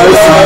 Yeah.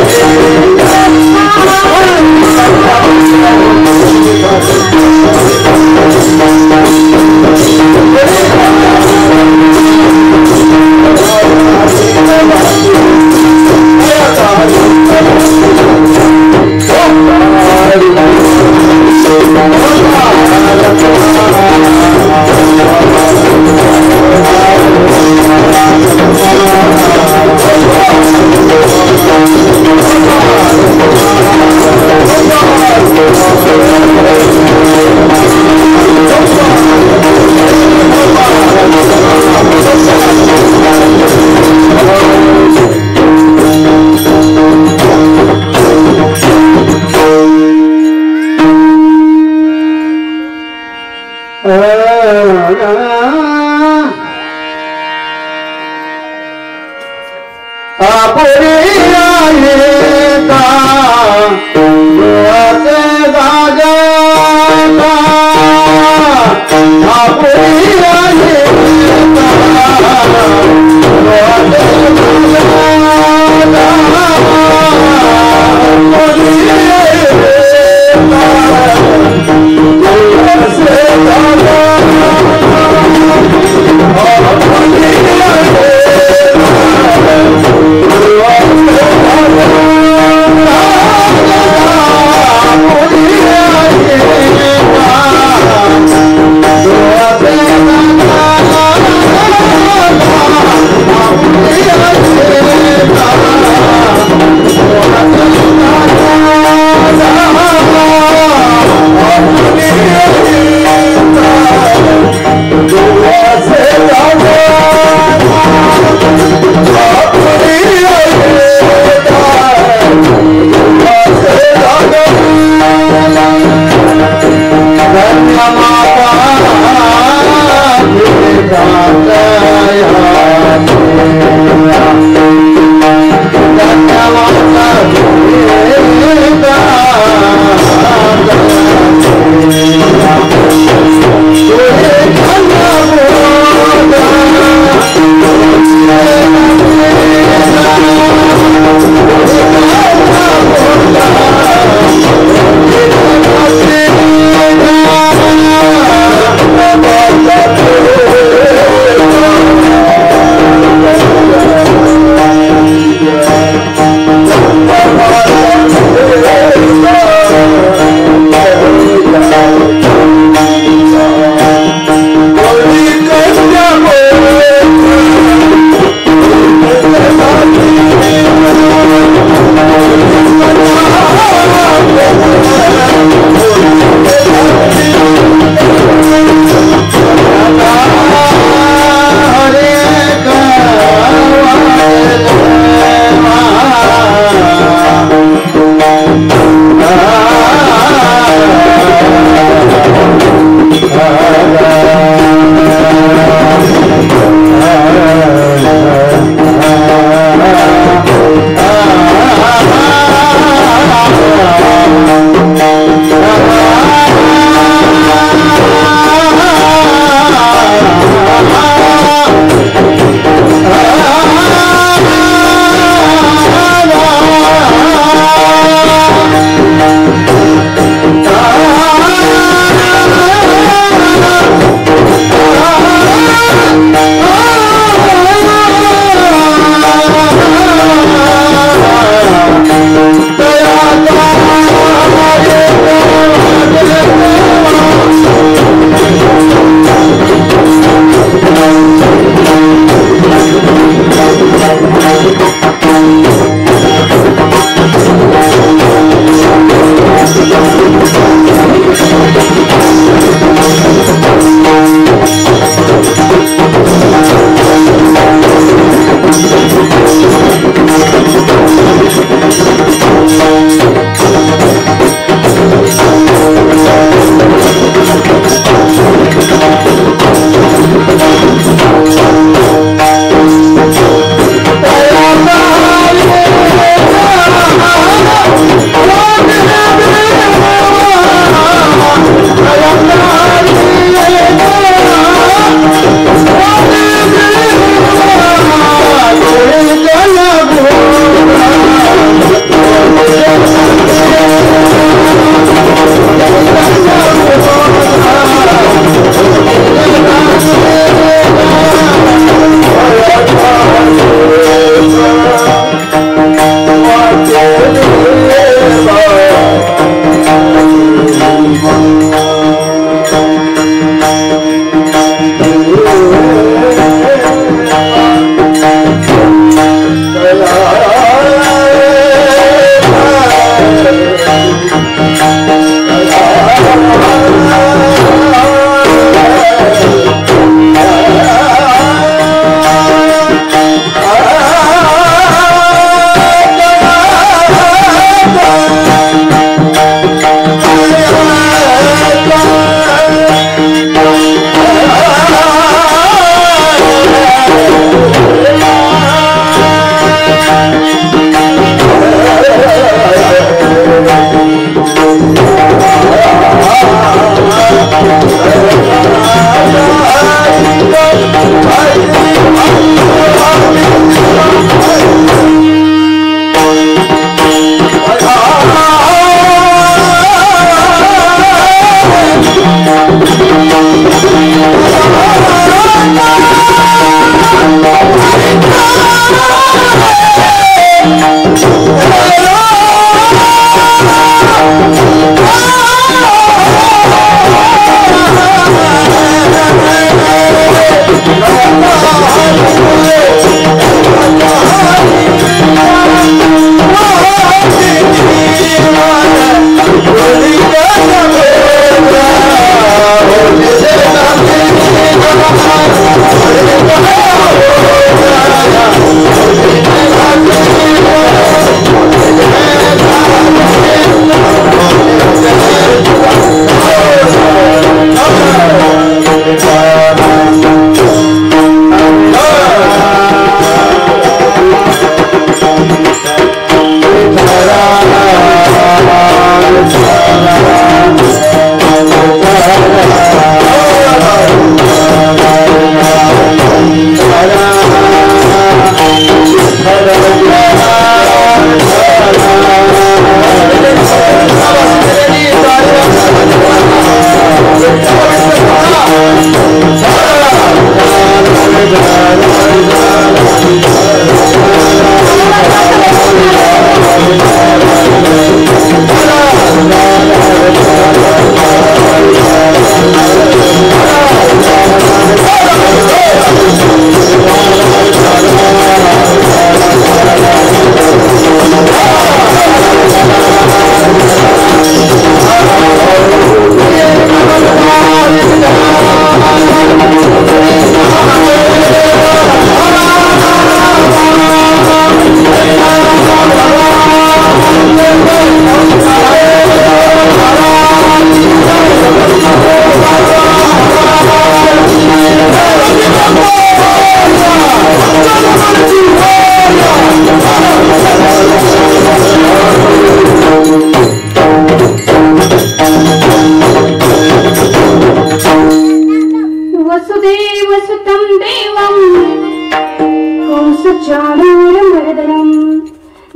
चाणूरमर्दनम्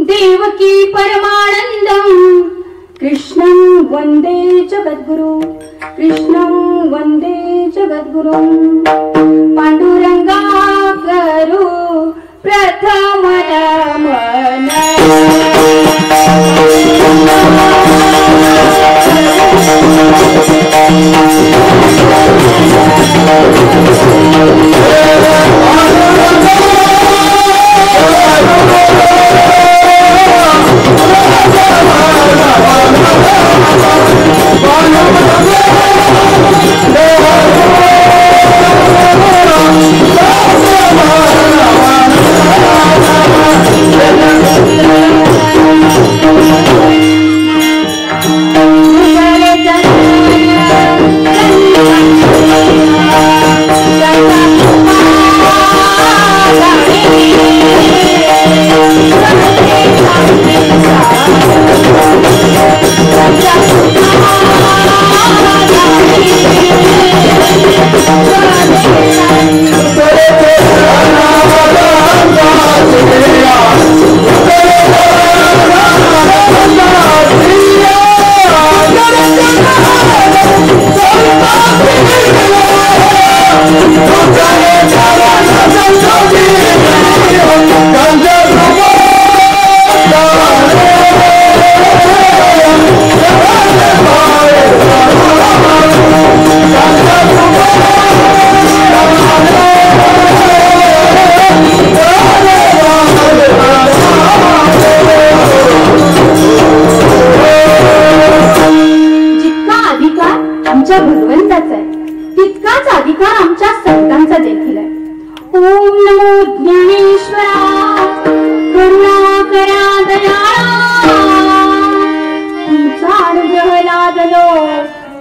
Devaki परमानन्दम् कृष्णं वन्दे जगद्गुरु कृष्णं वन्दे जगद्गुरुम् पांडुरंगा करू प्रथम नमन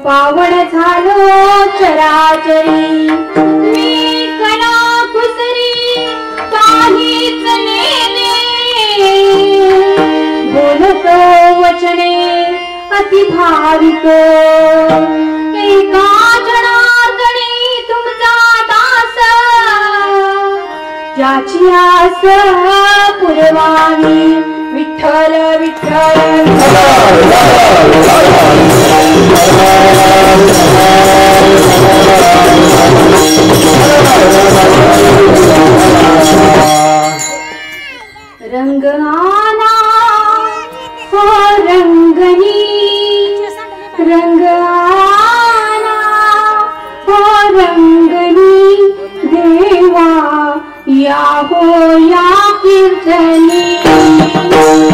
पावन झालो चराचरी मी कणा कुसरी काहीच नेने बोलतो वचने अति भाविक एका जनार्दनी तुमचा दास ज्याची आस पुरवावी विठ्ठल विठ्ठल रंग आना हो रंगनी रंग आना हो रंगनी देवा या हो या कीर्तनी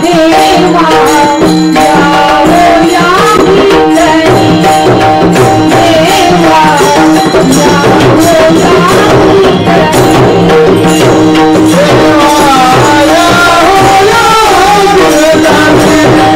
देवा या हो या कीर्तनी देवा या हो या कीर्तनी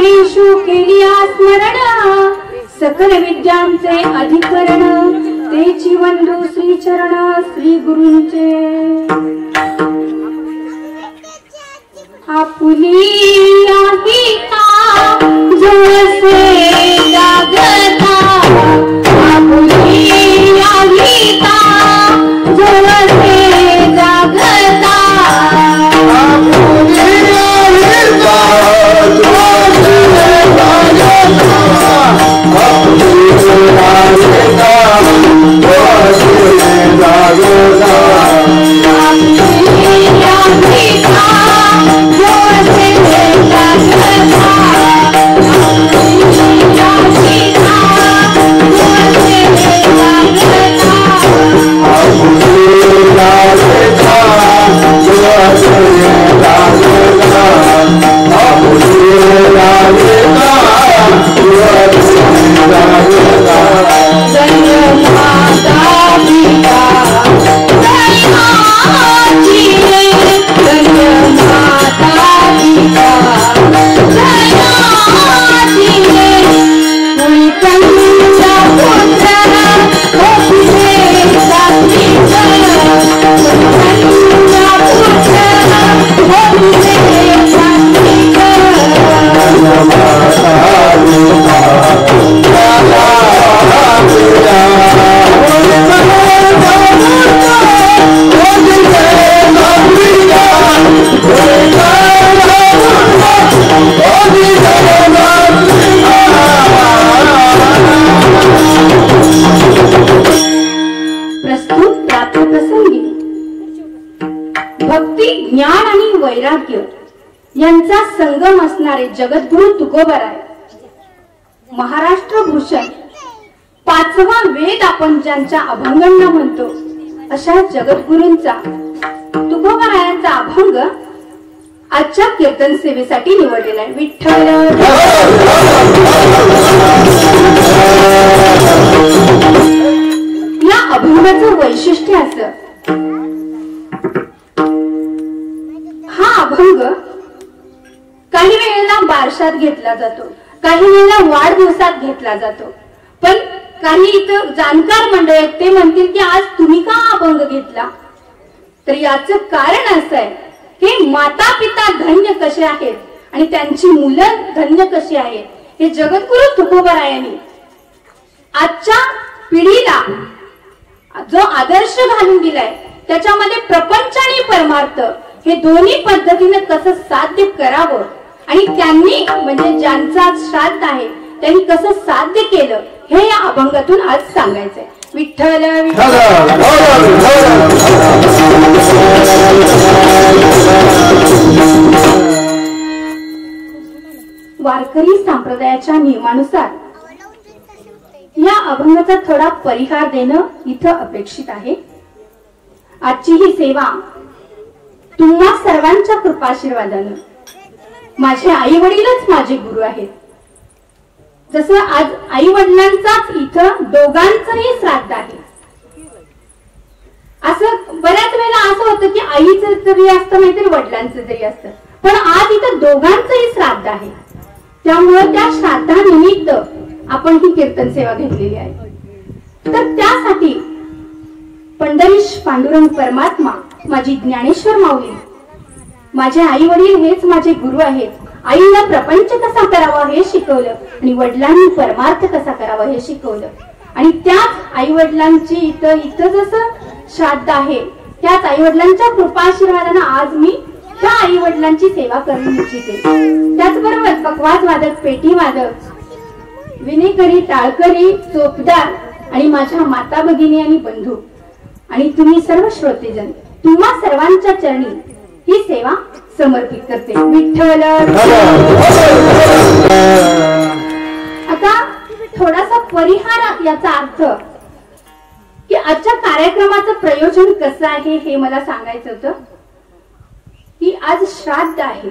वेदेषु केलिया स्मरण सकल विद्यांचे अधिकरण तेची वंदू श्री चरण श्री गुरूंचे आपुलिया गीता जसे जागता आपुलिया गीता जसे जागता ज्ञान आणि वैराग्य यांचा संगम असणारे जगद्गुरु तुकोबराय महाराष्ट्र भूषण पाचवा वेद आपण ज्यांच्या अभंगांना म्हणतो अशा जगद्गुरूंचा तुकोबरायांचा अभंग आजच्या कीर्तन सेवेसाठी निवडलेला आहे. विठ्ठल या अभंगाचं वैशिष्ट्य असं हा अभंग काही वेळेला बारशात घेतला जातो, काही वेळेला वाढदिवसात घेतला जातो, पण काही इथं जाणकार मंडळ आहेत ते म्हणतील की आज तुम्ही का अभंग घेतला. तर याचं कारण असं आहे की माता पिता धन्य कसे आहेत आणि त्यांची मुलं धन्य कशी आहेत हे जगद्गुरु तुकोबरायांनी आजच्या पिढीला जो आदर्श घालून दिलाय त्याच्यामध्ये प्रपंच आणि परमार्थ हे दोन्ही पद्धतीने कसं साध्य करावं आणि त्यांनी म्हणजे ज्यांचा श्राद्ध आहे त्यांनी कसं साध्य केलं हे या अभंगातून आज सांगायचंय. विठ्ठल वारकरी संप्रदायाच्या नियमानुसार या अभंगाचा थोडा परिहार देणं इथं अपेक्षित आहे. आजची ही सेवा तुम्हा सर्वांच्या कृपाशीर्वादानं माझे आई वडीलच माझे गुरु आहेत. जसं आज आई वडिलांचाच इथं दोघांचंही श्राद्ध आहे. असं बऱ्याच वेळेला असं होतं की आईचं जरी असतं नाहीतर वडिलांचं जरी असतं, पण आज इथं दोघांचंही श्राद्ध आहे. त्यामुळे त्या श्राद्धानिमित्त आपण ही कीर्तन सेवा घेतलेली आहे. तर त्यासाठी पंढरीश पांडुरंग परमात्मा माझी ज्ञानेश्वर माऊली माझे आई वडील हेच माझे गुरु आहेत. आईला प्रपंच कसा करावा हे शिकवलं आणि वडिलांनी परमार्थ कसा करावा हे शिकवलं आणि त्याच आई वडिलांची इथं जसं श्राद्ध आहे त्याच आई वडिलांच्या कृपाशीर्वादानं आज मी त्या आई वडिलांची सेवा करू इच्छिते. त्याचबरोबर पकवाज वादक, पेटी वादक, विनेकरी, टाळकरी, चोपदार आणि माझ्या माता भगिनी आणि बंधू आणि तुम्ही सर्व श्रोतेजन तुम्हा सर्वांच्या चरणी ही सेवा समर्पित करते. विठ्ठल. आता थोडासा परिहार याचा अर्थ की आजच्या कार्यक्रमाचं प्रयोजन कसं आहे हे मला सांगायचं होतं की आज श्राद्ध आहे.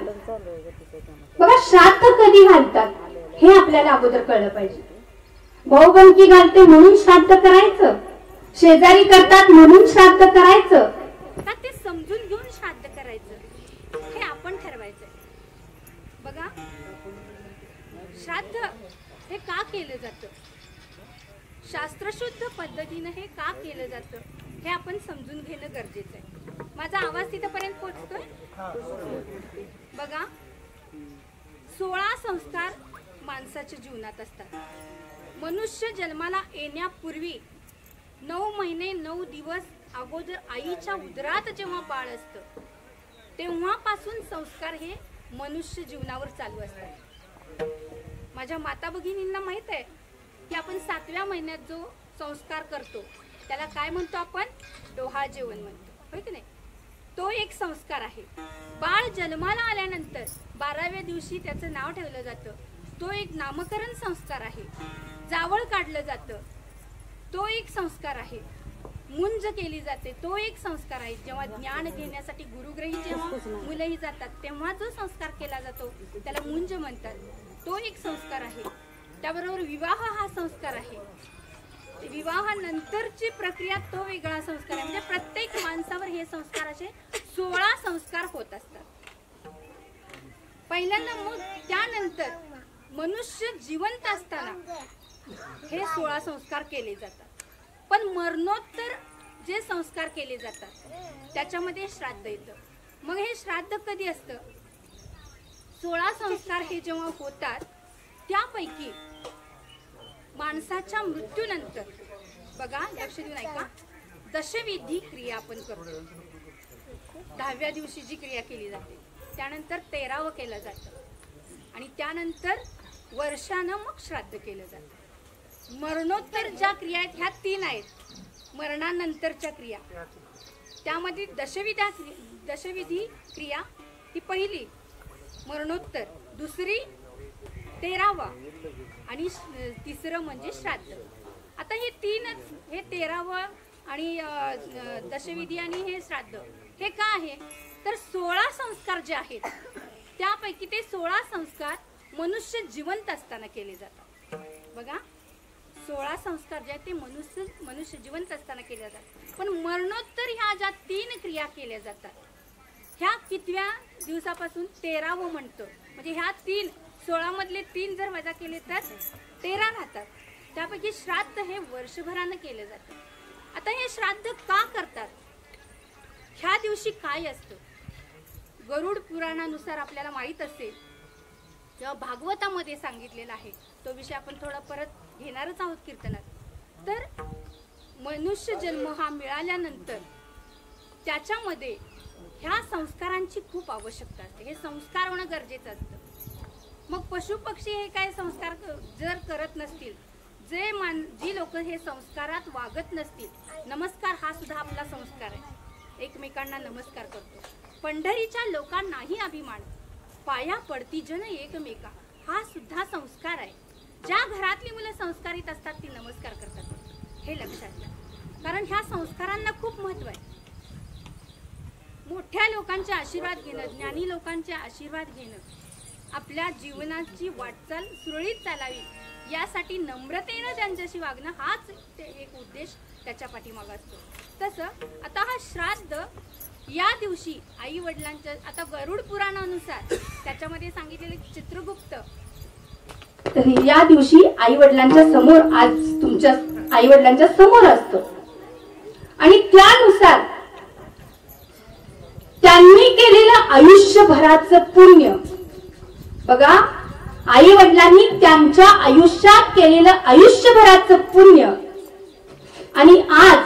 बघा, श्राद्ध कधी घालतात हे आपल्याला अगोदर कळलं पाहिजे. भाऊबंदकी घालते म्हणून श्राद्ध करायचं, शेजारी करतात म्हणून श्राद्ध करायचं का ते समजून घेऊन श्राद्ध करायचं हे आपण ठरवायचं. बघा, श्राद्ध हे का केलं जातं, शास्त्रशुद्ध पद्धतीनं हे का केलं जातं, हे आपण समजून घेणं गरजेचं आहे. माझा आवाज तिथपर्यंत पोहोचतोय? बघा, 16 संस्कार माणसाच्या जीवनात असतात. मनुष्य जन्माला येण्यापूर्वी 9 महिने 9 दिवस अगोदर आईच्या उदरात जेव्हा बाळ असतं तेव्हापासून संस्कार हे मनुष्य जीवनावर चालू असतात. माझ्या माता भगिनींना माहित आहे की आपण 7व्या महिन्यात जो संस्कार करतो त्याला काय म्हणतो आपण? डोहाळ जेवण म्हणतो, होय की नाही? तो एक संस्कार आहे. बाळ जन्माला आल्यानंतर 12व्या दिवशी त्याचं नाव ठेवलं जातं, तो एक नामकरण संस्कार आहे. जावळ काढलं जातं, तो एक संस्कार आहे. मुंज केली जाते, तो एक संस्कार आहे. जेव्हा ज्ञान घेण्यासाठी गुरुग्रही जेव्हा मुलंही जातात तेव्हा जो संस्कार केला जातो त्याला मुंज म्हणतात, तो एक संस्कार आहे. त्याबरोबर विवाह हा संस्कार आहे. विवाहानंतरची प्रक्रिया तो वेगळा संस्कार आहे. म्हणजे प्रत्येक माणसावर हे संस्कार असे 16 संस्कार होत असतात. पहिल्यांदा, मग त्यानंतर मनुष्य जिवंत असताना हे 16 संस्कार केले जातात. पण मरणोत्तर जे संस्कार केले जातात त्याच्यामध्ये श्राद्ध येतं. मग हे श्राद्ध कधी असतं? 16 संस्कार हे जेव्हा होतात त्यापैकी माणसाच्या मृत्यूनंतर, बघा लक्ष देऊन ऐका, दशविधी क्रिया आपण करतो. 10व्या दिवशी जी क्रिया केली जाते, त्यानंतर 13वं केलं जातं आणि त्यानंतर वर्षानं मग श्राद्ध केलं जातं. मरणोत्तर ज्या क्रिया आहेत ह्या 3 आहेत. मरणानंतरच्या क्रिया त्यामध्ये दशविधी क्रिया ही पहिली मरणोत्तर, दुसरी 13वा आणि तिसरं म्हणजे श्राद्ध. आता हे 3च, हे 13वं आणि दशविधी आणि हे श्राद्ध, हे का आहे तर 16 संस्कार जे आहेत त्यापैकी ते 16 संस्कार मनुष्य जिवंत असताना केले जातात. बघा, 16 संस्कार जे आहेत ते मनुष्य जिवंत असताना केले जातात. पण मरणोत्तर ह्या ज्या 3 क्रिया केल्या जातात ह्या कितव्या दिवसापासून? 13वं म्हणतो. म्हणजे ह्या 16 मधले 3 जर वजा केले तर 13 राहतात. त्यापैकी श्राद्ध हे वर्षभरानं केलं जातं. आता हे श्राद्ध का करतात? ह्या दिवशी काय असतं? गरुड पुराणानुसार आपल्याला माहित असेल, जेव्हा भागवतामध्ये सांगितलेला आहे तो विषय आपण थोडा परत घेणारच आहोत कीर्तनात. तर मनुष्य जन्म हा मिळाल्यानंतर त्याच्यामध्ये ह्या संस्कारांची खूप आवश्यकता असते. हे संस्कार होणं गरजेचं असतं. मग पशु पक्षी हे काय संस्कार जर करत नसतील, जी लोक हे संस्कारात वागत नसतील, नमस्कार हा सुद्धा आपला संस्कार आहे, एकमेकांना नमस्कार करतो. पंढरीच्या लोकांनाही अभिमान, पाया पडती जन एकमेका, हा सुद्धा संस्कार आहे. ज्या घरातली मुलं संस्कारित असतात ती नमस्कार करतात, हे लक्षात घ्या. कारण ह्या संस्कारांना खूप महत्व आहे. मोठ्या लोकांचे आशीर्वाद घेणं, ज्ञानी लोकांचे आशीर्वाद घेणं, आपल्या जीवनाची वाटचाल सुरळीत चालावी यासाठी नम्रतेनं त्यांच्याशी वागणं, हाच एक उद्देश त्याच्या पाठीमागे असतो. तसं आता हा श्राद्ध या दिवशी आई वडिलांच्या, आता गरुड पुराणानुसार त्याच्यामध्ये सांगितलेले चित्रगुप्त, तर या दिवशी आई वडिलांच्या समोर, आज तुमच्या आई वडिलांच्या समोर असतो आणि त्यानुसार त्यांनी केलेलं आयुष्यभराचं पुण्य, बघा आई वडिलांनी त्यांच्या आयुष्यात केलेलं आयुष्यभराचं पुण्य आणि आज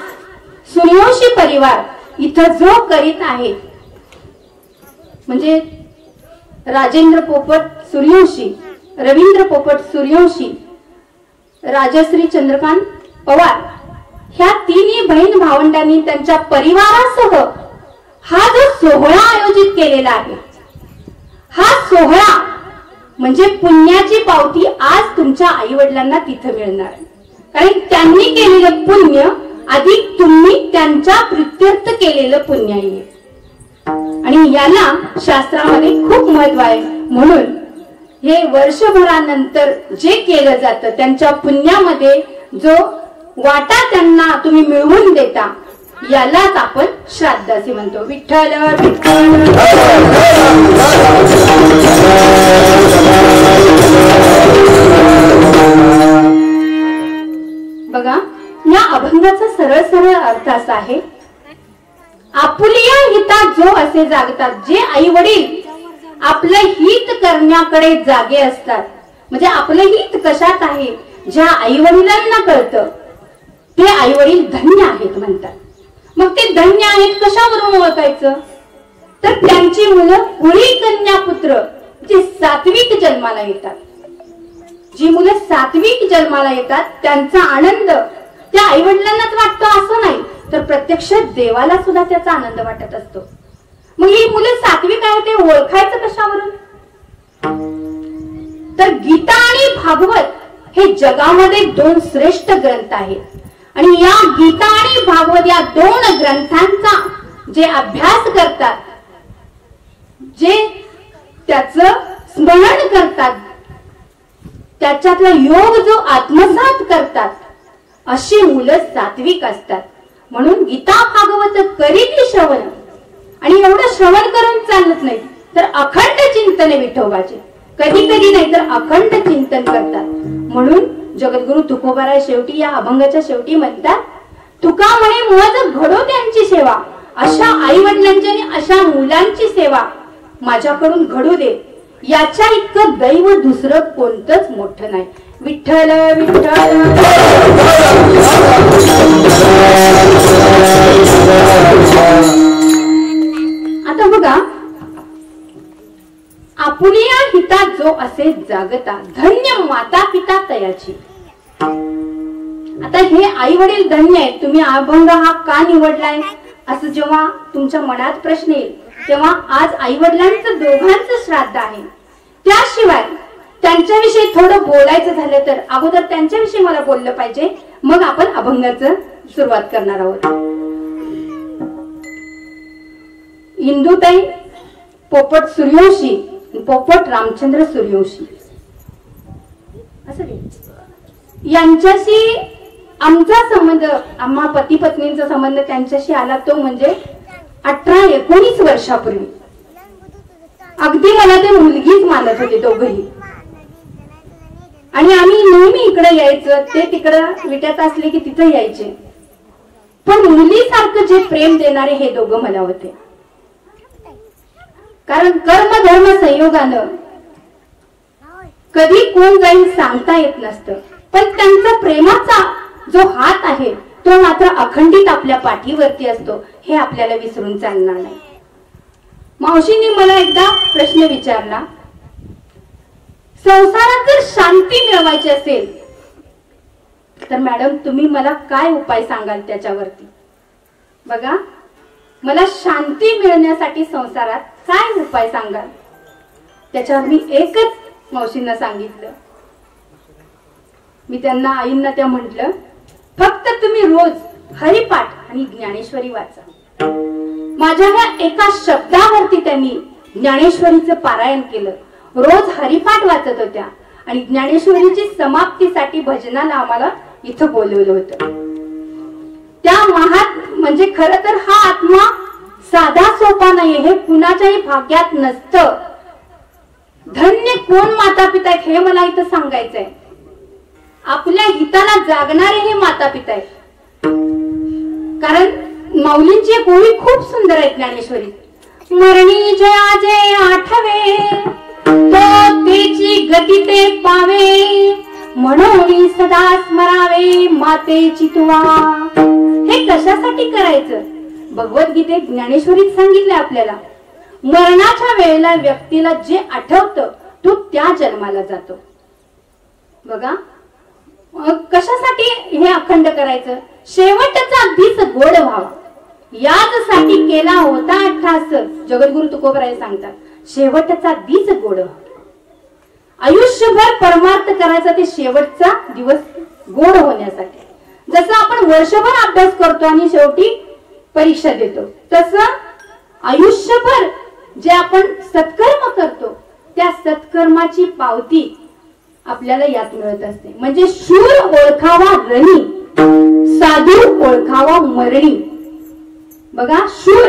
सूर्यवंशी परिवार इथं जो करीत आहे, म्हणजे राजेंद्र पोपट सूर्यवंशी, रवींद्र पोपट सूर्यवंशी, राजश्री चंद्रकांत पवार, ह्या 3 बहीण भावंडांनी त्यांच्या परिवारासह हा जो सोहळा आयोजित केलेला आहे, हा सोहळा म्हणजे पुण्याची पावती आज तुमच्या आई वडिलांना तिथं मिळणार आहे. कारण त्यांनी केलेलं पुण्य अधिक तुम्ही त्यांच्या प्रित्यर्थ केलेलं पुण्य आहे आणि याला शास्त्रामध्ये खूप महत्व आहे. म्हणून हे वर्षभरानंतर जे केलं जातं त्यांच्या पुण्यामध्ये जो वाटा त्यांना तुम्ही मिळवून देता यालाच आपण श्राद्ध असे म्हणतो. विठ्ठल विठ्ठल अर्थ असा आहे, आपुलिया हितात जो असे जागतात. जे आई वडील आपलं हित करण्याकडे जागे असतात, म्हणजे आपलं हित कशात आहे, ज्या आई वडिलांना कळतं ते आई वडील धन्य आहेत म्हणतात. मग ते धन्य आहेत कशावरून ओळखायचं, तर त्यांची मुलं कुळी कन्या पुत्र जे सात्विक जन्माला येतात. जी मुलं सात्विक जन्माला येतात त्यांचा आनंद त्या आई वडिलांनाच वाटतो असं नाही, तर प्रत्यक्ष देवाला सुद्धा त्याचा आनंद वाटत असतो. मग ही मुलं सात्विक आहे ते ओळखायचं कशावरून, तर गीता आणि भागवत हे जगामध्ये 2 श्रेष्ठ ग्रंथ आहेत. आणि या गीता आणि भागवत या 2 ग्रंथांचा जे अभ्यास करतात, जे त्याचं स्मरण करतात, त्याच्यातला योग जो आत्मसात करतात, अशी मुलं सात्विक असतात. म्हणून गीता भागवत करीत श्रवण, आणि एवढं श्रवण करून चालत नाही, तर अखंड चिंतन विठोबाचे, कधी कधी नाही तर अखंड चिंतन करतात. म्हणून जगद्गुरु तुकोबाराय शेवटी या अभंगाच्या शेवटी म्हणतात, तुका म्हणे मुळात घडो त्यांची सेवा. अशा आई वडिलांची आणि अशा मुलांची सेवा माझ्याकडून घडू दे, याच्या इतकं दैव दुसरं कोणतंच मोठं नाही. विठ्ठल विठ्ठल. आता बघा, आपुलिया हितात जो असे जागता, धन्य माता पिता तयाची. आता हे आई वडील धन्य आहेत. तुम्ही अभंग हा का निवडलाय असं जेव्हा तुमच्या मनात प्रश्न येईल, तेव्हा आज आई वडिलांचं दोघांचं श्राद्ध आहे. त्याशिवाय त्यांच्याविषयी थोडं बोलायचं झालं तर अगोदर त्यांच्याविषयी मला बोललं पाहिजे, मग आपण अभंगाचं सुरुवात करणार आहोत. इंदुताई पोपट सूर्यवंशी, पोपट रामचंद्र सूर्यवंशी, असं यांच्याशी आमचा संबंध, आम्हा पती पत्नींचा संबंध त्यांच्याशी आला तो म्हणजे 18-19 वर्षापूर्वी. अगदी मला ते मुलगीच मानत होते दोघंही. आणि आम्ही नेहमी इकडे यायचं, ते तिकडं विट्यात असले की तिथं यायचे. पण मुलीसारखं जे प्रेम देणारे हे दोघं मला होते. कारण कर्म धर्म संयोगानं कधी कोण जाईल सांगता येत नसतं, पण त्यांचा प्रेमाचा जो हात आहे तो मात्र अखंडित आपल्या पाठीवरती असतो, हे आपल्याला विसरून चालणार नाही. मावशींनी मला एकदा प्रश्न विचारला, संसारात जर शांती मिळवायची असेल तर मॅडम तुम्ही मला काय उपाय सांगाल त्याच्यावरती. बघा, मला शांती मिळण्यासाठी संसारात काय उपाय सांगाल, त्याच्यावर मी एकच मावशींना सांगितलं. मी त्यांना, आईंना त्या म्हटलं, फक्त तुम्ही रोज हरिपाठ आणि ज्ञानेश्वरी वाचा. माझ्या ह्या एका शब्दावरती त्यांनी ज्ञानेश्वरीचं पारायण केलं. रोज हरिपाठ वाचत होत्या आणि ज्ञानेश्वरीची समाप्तीसाठी भजनाला आम्हाला इथं बोलवलं होतं. त्या म्हणजे खरं तर हा आत्मा साधा सोपा नाही, हे कुणाच्याही भाग्यात नसतं. धन्य कोण माता पिता आहेत हे मला इथं सांगायचंय. आपल्या हिताला जागणारे हे माता पिता आहेत. कारण माऊलींची एक ओळी खूप सुंदर आहे ज्ञानेश्वरी. मरणी जयाजे आठवे तो तेची गती ते पावे, म्हणून सदा स्मरावे मातेची तुवा. हे कशासाठी करायचं, भगवद्गीतेत ज्ञानेश्वरीत सांगितलंय आपल्याला. मरणाच्या वेळेला व्यक्तीला जे आठवतं तो त्या जन्माला जातो. बघा, कशासाठी हे अखंड करायचं, शेवटचा दिस गोड व्हावा यासाठी केला होता अट्टास. जगद्गुरु तुकोबराय सांगतात, शेवटचा दिस गोड व्हावा. आयुष्यभर परमार्थ करायचा, ते शेवटचा दिवस गोड होण्यासाठी. जसं आपण वर्षभर अभ्यास करतो आणि शेवटी परीक्षा देतो, तसं आयुष्यभर जे आपण सत्कर्म करतो त्या सत्कर्माची पावती आपल्याला यात मिळत असते. म्हणजे शूर ओळखावा रणी, साधू ओळखावा मरणी. बघा, शूर,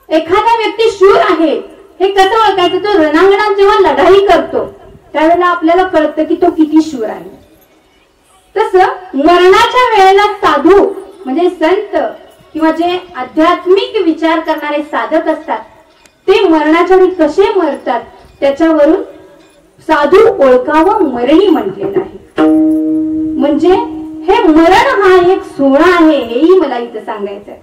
एखादा व्यक्ती शूर आहे हे कसं ओळखायचं, तो रणांगणात जेव्हा लढाई करतो त्यावेळेला आपल्याला कळतं की तो किती शूर आहे. तसं मरणाच्या वेळेला साधू म्हणजे संत किंवा जे आध्यात्मिक विचार करणारे साधक असतात ते मरणाच्या वेळी कसे मरतात त्याच्यावरून साधू ओळखावं मरणी म्हटलेलं आहे. म्हणजे हे मरण हा एक सोहळा आहे हेही मला इथं सांगायचं आहे.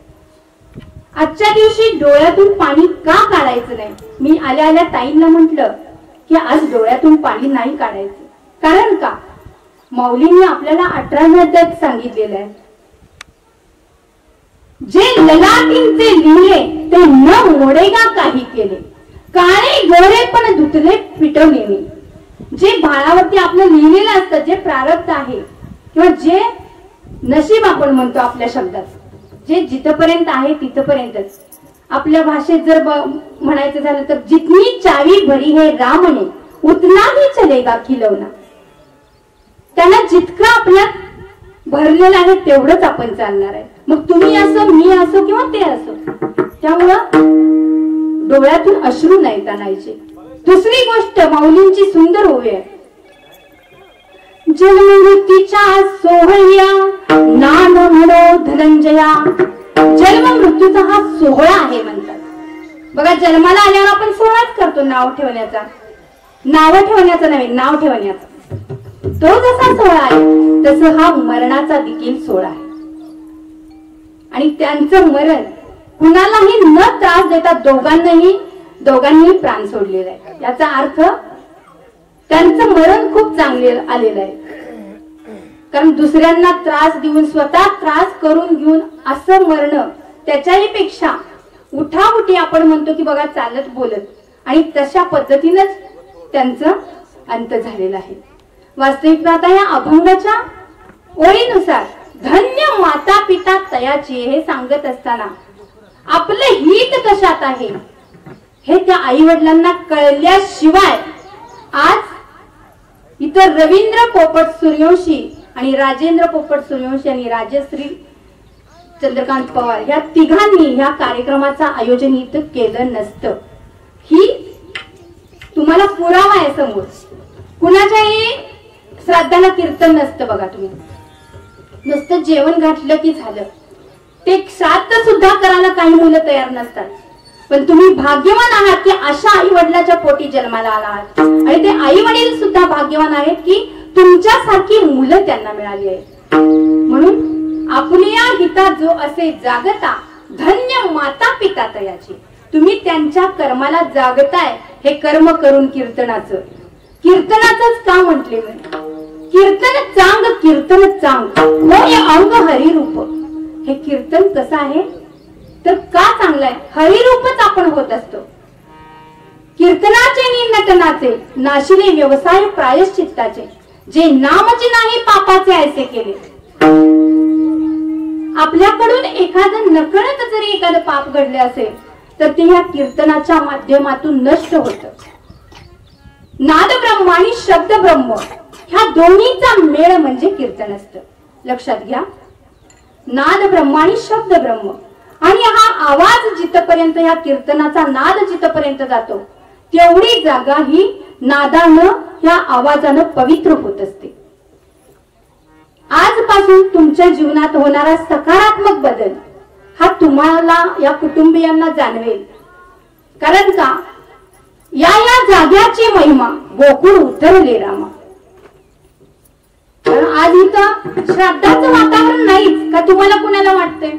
आजच्या दिवशी डोळ्यातून पाणी का काढायचं नाही. मी आल्या आल्या ताईंना म्हटलं की आज डोळ्यातून पाणी नाही काढायचं. कारण का माऊलींनी आपल्याला 18 अध्यायात सांगितलेलं आहे, जे ललाटींचे लिहिले ते न मोडेगा काही केले, काळे गोरे पण धुतले पिटवणे. जे बाळावरती आपलं लिहिलेलं असतं, जे प्रारब्ध आहे किंवा जे नशीब आपण म्हणतो आपल्या शब्दात, जे जिथपर्यंत आहे तिथपर्यंतच. आपल्या भाषेत जर म्हणायचं झालं तर जितनी चावी भरी है रामने उतना ही चलेगा खिलवना. त्यांना जितकं आपल्यात भरलेलं आहे तेवढंच आपण चालणार आहे. मग तुम्ही असो, मी असो किंवा ते असो. त्यामुळं डोळ्यातून अश्रू नाही ताणायचे. दुसरी गोष्ट माऊलींची सुंदर ओवी आहे, जन्ममृत्यूच्या सोहळ्या नाम म्हणो धनंजया. जन्म मृत्यूचा हा सोहळा आहे म्हणतात. बघा जन्माला आल्यावर आपण सोहळाच करतो, नाव ठेवण्याचा. नाव ठेवण्याचा नव्हे, नाव ठेवण्याचा. तो जसा सोहळा आहे तसं हा मरणाचा देखील सोहळा आहे. आणि त्यांचं मरण कुणालाही न त्रास देता दोघांनी प्राण सोडलेला आहे. याचा अर्थ त्यांचं मरण खूप चांगले आलेलं आहे. कारण दुसऱ्यांना त्रास देऊन स्वतः त्रास करून घेऊन असं मरणं त्याच्याही पेक्षा उठाउठी आपण म्हणतो की बघा चालत बोलत, आणि तशा पद्धतीनंच त्यांचं अंत झालेला आहे. वास्तविक आता या अभंगाच्या ओळीनुसार धन्य माता पिता तयाची हे सांगत असताना आपलं हित कशात आहे हे त्या आई वडिलांना कळल्याशिवाय आज इतर रवींद्र पोपट सूर्यवंशी आणि राजेंद्र पोपट सूर्यवंशी आणि राजश्री चंद्रकांत पवार या तिघांनी ह्या कार्यक्रमाचं आयोजन इथं केलं नसतं. ही तुम्हाला पुरावा आहे समोर. कुणाच्याही श्राद्धाला कीर्तन नसतं. बघा तुम्ही नुसतं जेवण घातलं की झालं. ते श्राद्ध सुद्धा करायला काही मुलं तयार नसतात. पण तुम्ही भाग्यवान आहात की अशा आई वडिलाच्या पोटी जन्माला आला आहात. आणि ते आई वडील सुद्धा भाग्यवान आहेत की तुमच्यासारखी मुलं त्यांना मिळाली आहेत. म्हणून आपल्या हितात जो असे जागता धन्य माता पिता तयाची. तुम्ही त्यांच्या कर्माला जागताय हे कर्म करून कीर्तनाचं. कीर्तनाचंच का म्हटले मी, कीर्तन चांग होय अंग हरिरूप. हे कीर्तन कसं आहे तर का चांगलं आहे, हरिरूपच आपण होत असतो. कीर्तनाचे नि नटनाचे नाशिले व्यवसाय प्रायश्चित्ताचे, जे नामचे नाही पापाचे ऐसे केले. आपल्याकडून एखादं नकळत जरी एखादं पाप घडले असेल तर ते ह्या कीर्तनाच्या माध्यमातून नष्ट होतं. नाद ब्रह्म आणि शब्द ब्रह्म ह्या दोन्हीचा मेळ म्हणजे कीर्तन असतं. लक्षात घ्या, नाद ब्रह्म आणि शब्द ब्रह्म. आणि हा आवाज जिथपर्यंत ह्या कीर्तनाचा नाद जिथपर्यंत जातो तेवढी जागा ही नादानं ह्या आवाजानं पवित्र होत असते. आजपासून तुमच्या जीवनात होणारा सकारात्मक बदल हा तुम्हाला या कुटुंबियांना जाणवेल. कारण का या जाग्याची महिमा गोकुळ उतरले रामा. आज इथं श्राद्धाचं वातावरण नाहीच का तुम्हाला कुणाला वाटतंय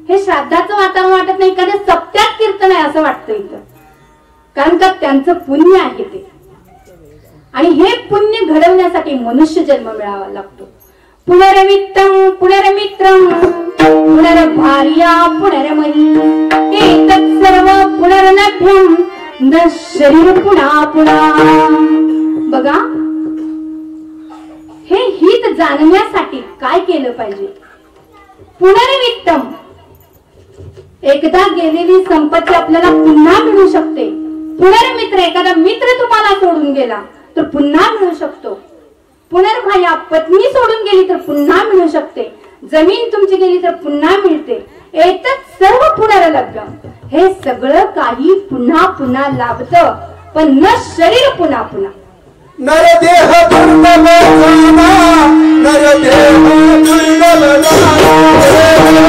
हे श्राद्धाचं वातावरण वाटत नाही, कारण सप्त्यात कीर्तन आहे असं वाटतं इथं. कारण का त्यांचं पुण्य आहे ते. आणि हे पुण्य घडवण्यासाठी मनुष्य जन्म मिळावा लागतो. पुनर्वित्तम पुनर्मित्रम पुनर्भार्या पुनर्मही एतत् सर्व पुनर्नभ्यम न शरीर पुन्हा पुन्हा. बघा हे हित जाणण्यासाठी काय केलं पाहिजे. पुनर्वित्तम, एकदा गेलेली संपत्ती आपल्याला पुन्हा मिळू शकते. पुनर्मित्र, एखादा मित्र तुम्हाला सोडून गेला तर पुन्हा मिळू शकतो. पुनर्भार्या, पत्नी सोडून गेली तर पुन्हा मिळू शकते. जमीन तुमची गेली तर पुन्हा मिळते. एतत् सर्व पुनर्लभ्यम, हे सगळं काही पुन्हा पुन्हा लाभतं, पण न शरीर पुन्हा पुन्हा. नरदेह दुर्लभ जाना, नरदेह दुर्लभ जाना.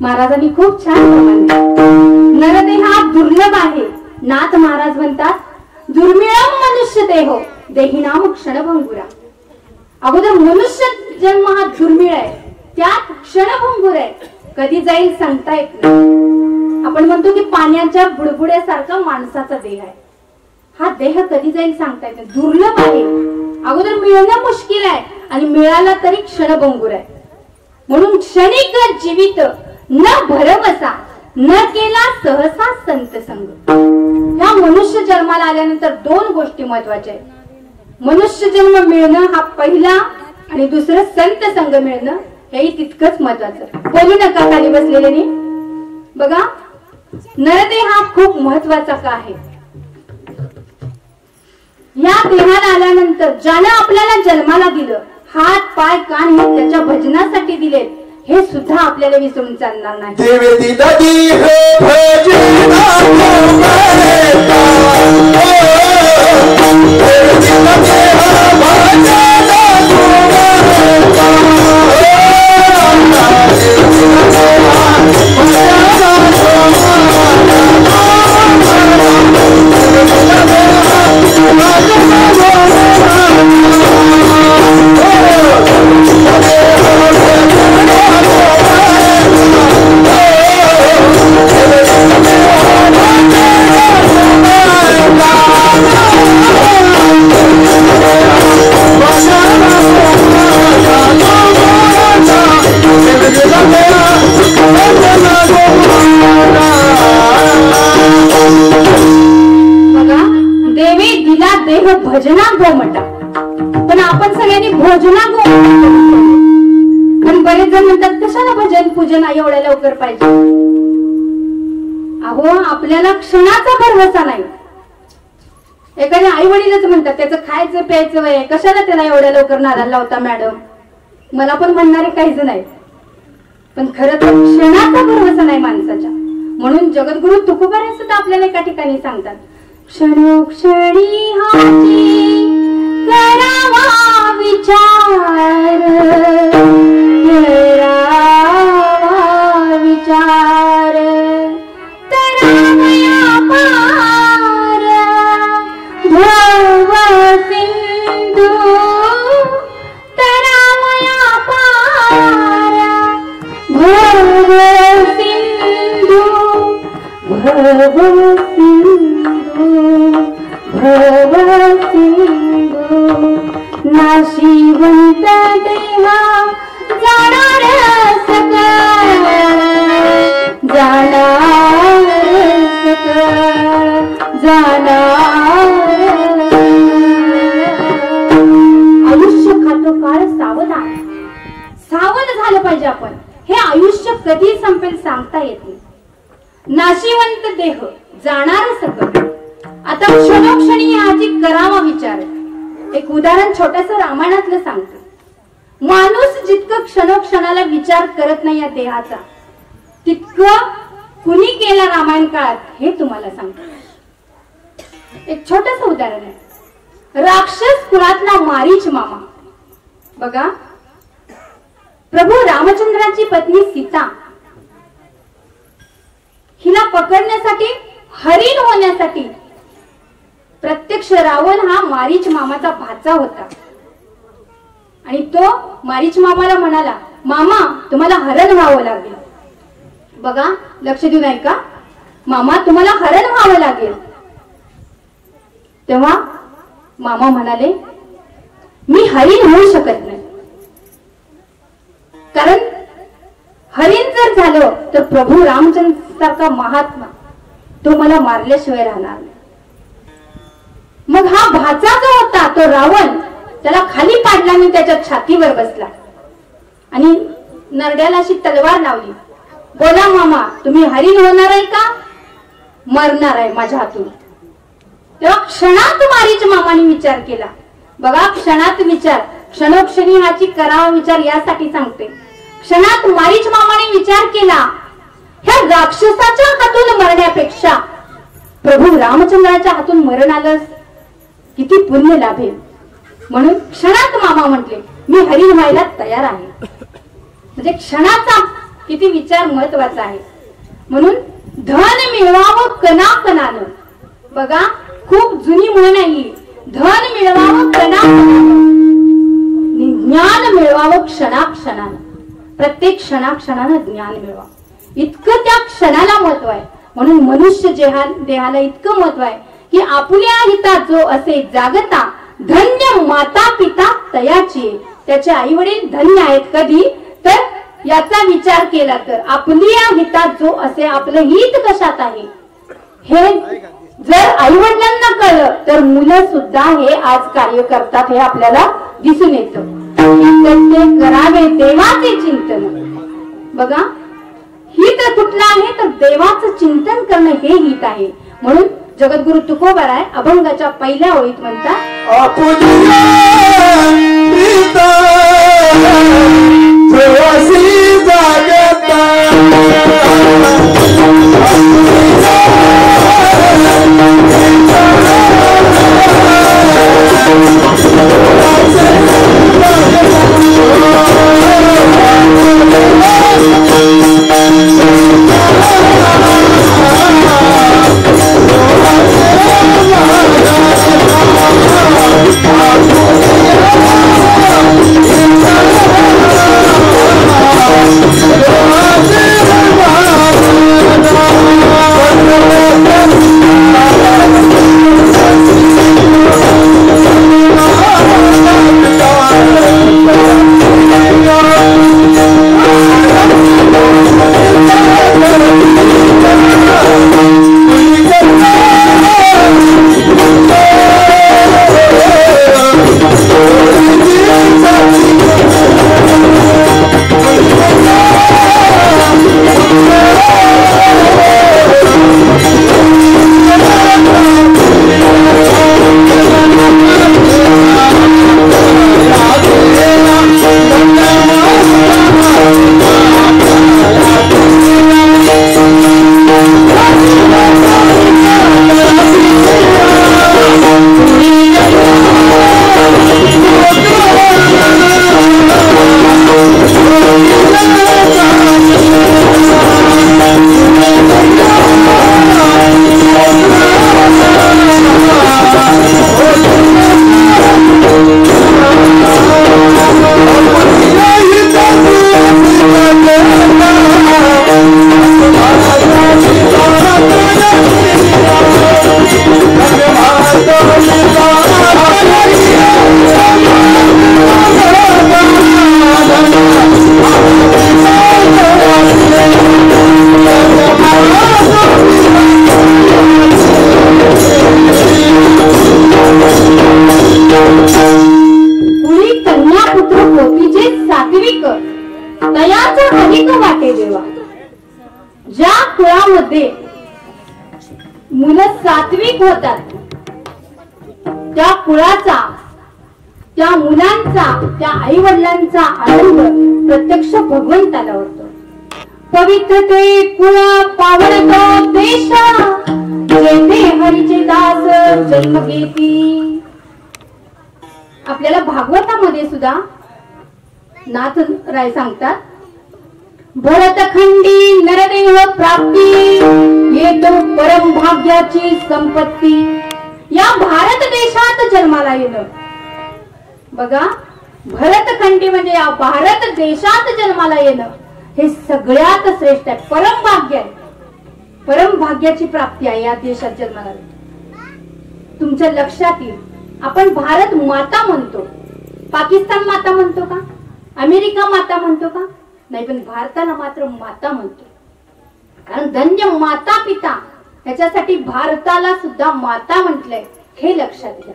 महाराजांनी खूप छान प्रमाण दिलं. नरदेह हा दुर्लभ आहे. नाथ महाराज म्हणतात दुर्मिळम मनुष्य देहो देहिनाम क्षणभंगुरा. अगोदर मनुष्य जन्म हा दुर्मिळ आहे, त्यात क्षणभंगुर आहे, कधी जाईल सांगता येत नाही. आपण म्हणतो की पाण्याच्या बुडबुड्यासारखा माणसाचा देह आहे. हा देह कधी जाईल सांगता येत नाही, दुर्लभ आहे. अगोदर मिळणं मुश्किल आहे आणि मिळाला तरी क्षणभंगुर आहे. म्हणून क्षणिक जीवित न भरवसा न केला सहसा संत संग. या मनुष्य जन्माला आल्यानंतर दोन गोष्टी महत्वाच्या आहेत. मनुष्य जन्म मिळणं हा पहिला आणि दुसरं संत संग मिळणं हेही तितकंच महत्वाचं. बोलू नका खाली बसलेले. बघा नरदेह हा खूप महत्वाचा का आहे. या देहाला आल्यानंतर ज्यानं आपल्याला जन्माला दिलं, हात पाय कान हे त्याच्या भजनासाठी दिलेत, हे सुद्धा आपल्याला विसरून चालणार नाही. भजना गो म्हणता, पण आपण सगळ्यांनी भोजना गो. पण बरेच जण म्हणतात कशाला भजन पूजन एवढ्या लवकर पाहिजे. अहो आपल्याला क्षणाचा भरवसा नाही. एखाद्या आई वडीलच म्हणतात त्याचं खायचं प्यायचं वय, कशाला त्याला एवढ्या लवकर नादाला लावता मॅडम. मला पण म्हणणारे काहीच नाही, पण खरं तर क्षणाचा भरवसा नाही माणसाच्या. म्हणून जगद्गुरु तुकोबाराय सुद्धा आपल्याला एका ठिकाणी सांगतात क्षणोक्षणी हाची करावा विचार, करावा विचार, तरावया पार भव सिंधू, तरावया पार भव सिंधू, भव नाशिवंत देहा जाणार सकळ, जाणार सकळ, जाणार. आयुष्य खातो काळ सावधान, सावध झालं पाहिजे आपण. हे आयुष्य कधी संपेल सांगता येत नाही. नाशिवंत देह जाणार सकळ. आता क्षणोक्षणी याची करावा विचार. एक उदाहरण छोटस रामायणातलं सांगतो. माणूस जितकं क्षणोक्षणाला विचार करत नाही या देहाचा, तितकं कुणी केला रामायण काळात हे तुम्हाला सांगतो. एक छोटस उदाहरण आहे. राक्षस कुळातला मारीच मामा. बघा प्रभू रामचंद्राची पत्नी सीता हिला पकडण्यासाठी, हरिण होण्यासाठी प्रत्यक्ष रावण हा मारीच मामाचा भाचा होता. आणि तो मारीच मामाला म्हणाला, मामा तुम्हाला हरण व्हावं लागेल. बघा लक्ष देऊन ऐका, मामा तुम्हाला हरण व्हावं लागेल. तेव्हा मामा म्हणाले, मी हरिण होऊ शकत नाही, कारण हरिण जर झालं तर प्रभू रामचंद्र सारखा महात्मा तो मला मारल्याशिवाय राहणार नाही. मग हा भाचा जो होता तो रावण त्याला खाली पाडला आणि त्याच्या छातीवर बसला आणि नरड्याला अशी तलवार लावली. बोला मामा तुम्ही हरिण होणार आहे का मरणार आहे माझ्या हातून? तेव्हा क्षणात मारीच मामाने विचार केला. बघा क्षणात विचार, क्षणोक्षणी हाची करावा विचार यासाठी सांगते. क्षणात मारीच मामाने विचार केला, ह्या राक्षसाच्या हातून मरण्यापेक्षा प्रभू रामचंद्राच्या हातून मरण आलं किती पुण्य लाभेल. म्हणून क्षणात मामा म्हटले, मी हरिण व्हायला तयार आहे. म्हणजे क्षणाचा किती विचार महत्वाचा आहे. म्हणून धन मिळवावं कणाकणानं. बघा खूप जुनी म्हण आहे, धन मिळवावं कणाकणानं, ज्ञान मिळवावं क्षणाक्षणानं. प्रत्येक क्षणाक्षणानं ज्ञान मिळवावं, इतकं त्या क्षणाला महत्व आहे. म्हणून मनुष्य देहाला इतकं महत्व आहे की आपल्या हितात जो असे जागता धन्य माता पिता तयाची. त्याचे आई वडील धन्य आहेत. कधी तर याचा विचार केला तर आपल्या हितात जो असे, आपलं हित कशात आहे हे जर आई वडिलांना कळलं तर मुलं सुद्धा हे आज कार्य करतात, हे आपल्याला दिसून येतं. करावे देवाचे चिंतन. बघा हित कुठलं आहे तर देवाचं चिंतन करणं हे हित आहे. म्हणून जगद्गुरु तुकोबाराय अभंगाच्या पहिल्या ओळीत म्हणतात, मुलं सात्विक होतात त्या कुळाचा, त्या मुलांचा, त्या आई वडिलांचा आनंद प्रत्यक्ष भगवंताला होतो. पवित्र ते कुळ पावनतो देश, जेथे हरीचे दास जन्म घेती. आपल्याला भागवतामध्ये सुद्धा नाथ राय सांगतात, भरतखंडी नरदेह प्राप्ती येतो परम भाग्याची संपत्ती. या भारत देशात जन्माला येणं. बघा भरतखंडी म्हणजे या भारत देशात जन्माला येणं हे सगळ्यात श्रेष्ठ आहे, परमभाग्य आहे. परमभाग्याची प्राप्ती आहे या देशात जन्माला येणं. तुमच्या लक्षात येईल, आपण भारत माता म्हणतो, पाकिस्तान माता म्हणतो का, अमेरिका माता म्हणतो का, नाही, पण भारताला मात्र माता म्हणतो. कारण धन्य माता पिता, ह्याच्यासाठी भारताला सुद्धा माता म्हटलंय, हे लक्षात घ्या.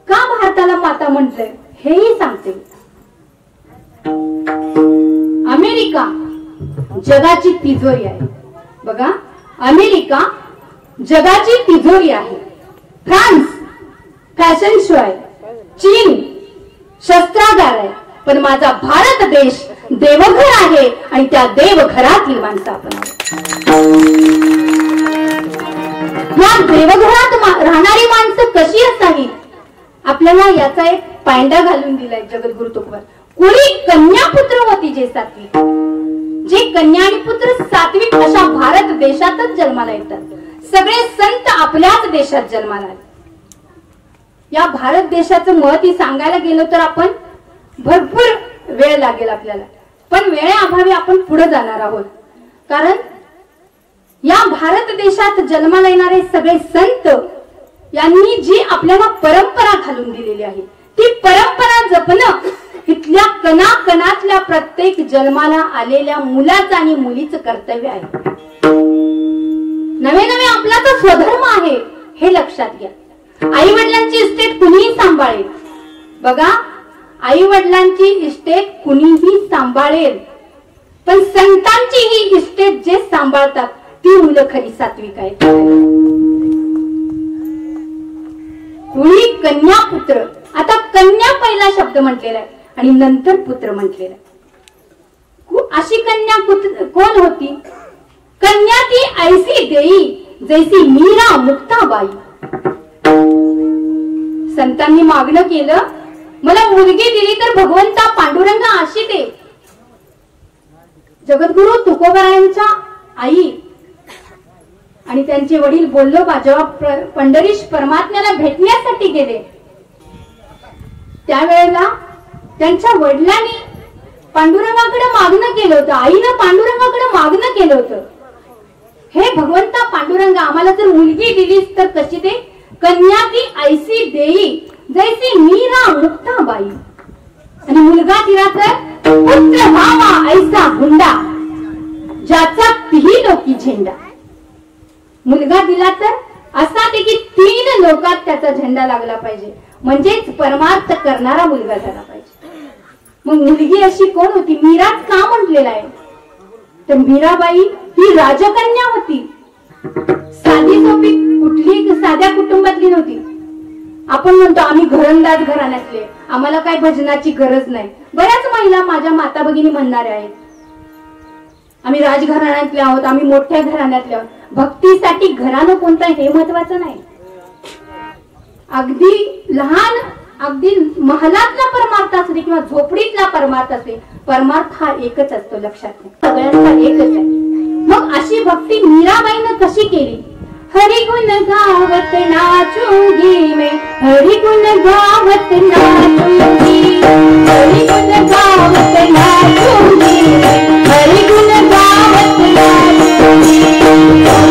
का भारताला माता म्हटलंय हेही सांगते. अमेरिका जगाची तिजोरी आहे. बघा, अमेरिका जगाची तिजोरी आहे. फ्रान्स फॅशन शो आहे. चीन शस्त्रागार आहे. पण माझा भारत देश देवघर आहे आणि त्या देवघरातील माणसं आपण या देवघरात राहणारी माणसं कशी असावी, आपल्याला याचा एक पायंडा घालून दिलाय जगद्गुरु तुकोबा. कोणी कन्यापुत्र होती जे सात्विक, जे कन्या आणि पुत्र सात्विक अशा भारत देशातच जन्माला येतात. सगळे संत आपल्याच देशात जन्माला आले. या भारत देशाचं महत्त्व सांगायला गेलो तर आपण भरपूर वेळ लागेल आपल्याला, पण वेळेअभावी आपण पुढे जाणार आहोत. कारण या भारत देशात जन्माला येणारे सगळे संत यांनी जी आपल्याला परंपरा घालून दिलेली आहे, ती परंपरा जपणं इथल्या कणाकणातल्या प्रत्येक जन्माला आलेल्या मुलाचं आणि मुलीचं कर्तव्य आहे. नवे नवे आपला तो स्वधर्म आहे, हे लक्षात घ्या. आई वडिलांची इस्टेट कुणीही सांभाळेल. बघा, आई वडिलांची इस्टेट कुणीही सांभाळेल, पण संतांची ही इस्टेट जे सांभाळतात ती मुलं खरी सात्विक आहेत. कुणी कन्या पुत्र, आता कन्या पहिला शब्द म्हटलेला आहे आणि नंतर पुत्र म्हटलेला आहे. अशी कन्या कोण होती? कन्या ती ऐसी देई जैसी मीरा मुक्ताबाई. संतांनी मागणं केलं, मला मुलगी दिली तर भगवंता पांडुरंग अशी दे. जगद्गुरु तुकोबारायांच्या आई आणि त्यांचे वडील बोल्लोबा जेव्हा पंढरीश परमात्म्याला भेटण्यासाठी गेले, त्यावेळेला त्यांच्या वडिलांनी पांडुरंगाकडे मागणं केलं होतं, आईनं पांडुरंगाकडे मागणं केलं होतं, हे भगवंता पांडुरंग, आम्हाला जर मुलगी दिलीस तर कशी दे? कन्या ती ऐसी देई जैसी मीरा मुक्ताबाई. आणि मुलगा दिला तर पुत्र व्हावा ऐसा हुंडा ज्याचा तिही लोकी झेंडा. मुलगा दिला तर असा दे की 3 लोकात त्याचा झेंडा लागला पाहिजे, म्हणजेच परमार्थ करणारा मुलगा झाला पाहिजे. मग मुलगी अशी कोण होती? मीराच का म्हटलेला आहे? तर मीराबाई ही राजकन्या होती, साधी सोपी कुठली साध्या कुटुंबातली नव्हती. आपण म्हणतो आम्ही घरंदाज घराण्यातले, आम्हाला काय भजनाची गरज नाही. बऱ्याच महिला माझ्या माता भगिनी म्हणणाऱ्या आहेत, आम्ही राजघराण्यातले आहोत, आम्ही मोठ्या घराण्यातले आहोत. भक्तीसाठी घरानं कोणतं हे महत्वाचं नाही. अगदी लहान, अगदी महालातला परमार्थ असू दे किंवा झोपडीतला परमार्थ असते, परमार्थ हा एकच असतो, लक्षात घ्या, सगळ्यांचा एकच आहे. मग अशी भक्ती मीराबाईनं कशी केली? हरि गुण गावत नाचूंगी मैं, हरि गुण गावत नाचूंगी, हरि गुण गावत नाचूंगी मैं, हरि गुण गावत नाचूंगी, हरि गुण गावत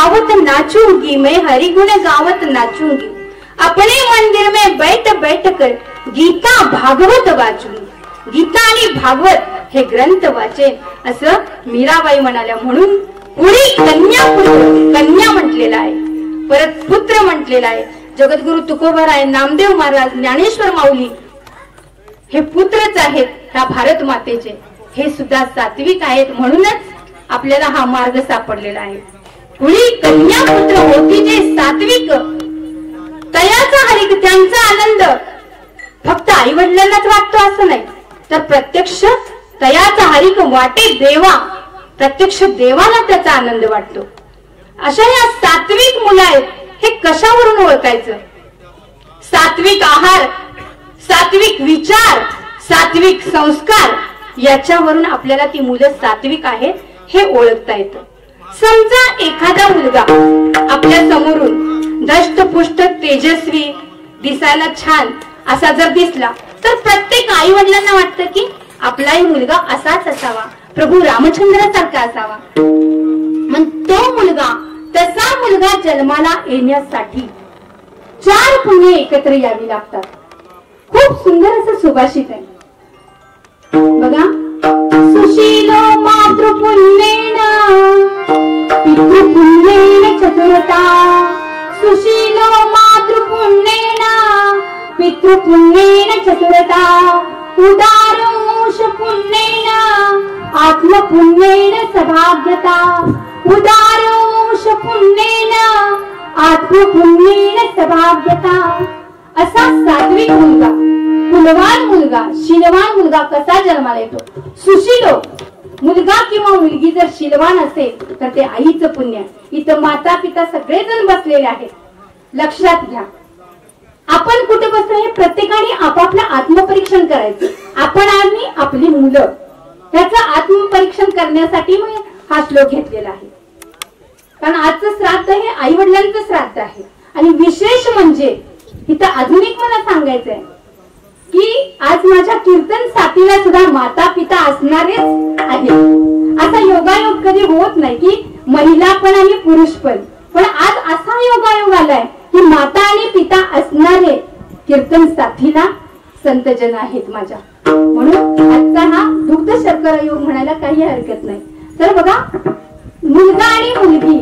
गावत नाचूंगी, मैं हरि गुण गावत नाचूंगी, अपने मंदिर में बैठ बैठ कर गीता भागवत वाचूंगी. गीता आणि भागवत हे ग्रंथ वाचेन असं मीराबाई म्हणाल्या. म्हणून पुढे कन्या म्हटलेला आहे, परत पुत्र म्हटलेला आहे. जगद्गुरु तुकोबाराय, नामदेव महाराज, ज्ञानेश्वर माऊली हे पुत्रच आहेत ह्या भारत मातेचे. हे सुद्धा सात्विक आहेत. म्हणूनच आपल्याला हा मार्ग सापडलेला आहे. पुढे कन्या पुत्र होती जे सात्विक, तयाचा हरिक, त्यांचा आनंद फक्त आई वडिलांनाच वाटतो असं नाही, तर प्रत्यक्ष तयाचा हरिक वाटे देवा, प्रत्यक्ष देवाला त्याचा आनंद वाटतो. अशा या सात्विक मुलं आहेत. हे कशावरून ओळखायचं? सात्विक आहार, सात्विक विचार, सात्विक संस्कार याच्यावरून आपल्याला ती मुलं सात्विक आहेत हे ओळखता येतं. समजा एखादा मुलगा आपल्या समोरून धष्टपुष्ट तेजस्वी दिसायला छान असा जर दिसला तर प्रत्येक आई वडिलांना वाटतं की आपलाही मुलगा असाच असावा, प्रभू रामचंद्रासारखा असावा. मग तो मुलगा, तसा मुलगा जन्माला येण्यासाठी 4 पुण्य एकत्र यावी लागतात. खूप सुंदर असं सुभाषित आहे बघा. सुशीलो मातृपुण्येन पितृपुण्येन चतुरता, सुशीलो मातृपुण्येन पितृपुण्येन चतुरता, उदारमूष पुण्येन आत्मपुण्येन सभाग्यता, उदारमूष पुण्येन आत्मपुण्येन सभाग्यता. असा सात्विक मुलगा, कुलवान मुलगा, शीलवान मुलगा कसा जन्माला येतो? सुशीलो मुलगा किंवा मुलगी जर शीलवान असेल तर ते आईचं पुण्य. इथं माता पिता सगळेजण बसलेले आहेत. लक्षात घ्या, आपण कुठे बसतो हे प्रत्येकाने आपापलं आत्मपरीक्षण करायचं. आपण आणि आपली मुलं त्याचं आत्मपरीक्षण करण्यासाठी मी हा श्लोक घेतलेला आहे. कारण आजचं श्राद्ध हे आई वडिलांचं श्राद्ध आहे. आणि विशेष म्हणजे इथं अजून एक मला सांगायचंय की आज माझ्या कीर्तन साथीला सुद्धा माता पिता असणारेच आहेत. असा योगायोग कधी होत नाही की महिला पण आणि पुरुष पण. पण आज असा योगायोग आलाय की माता आणि पिता असणारे कीर्तन साथीला संतजन आहेत माझ्या. म्हणून आजचा हा दुग्ध शर्करा योग म्हणायला काही हरकत नाही. तर बघा, मुलगा आणि मुलगी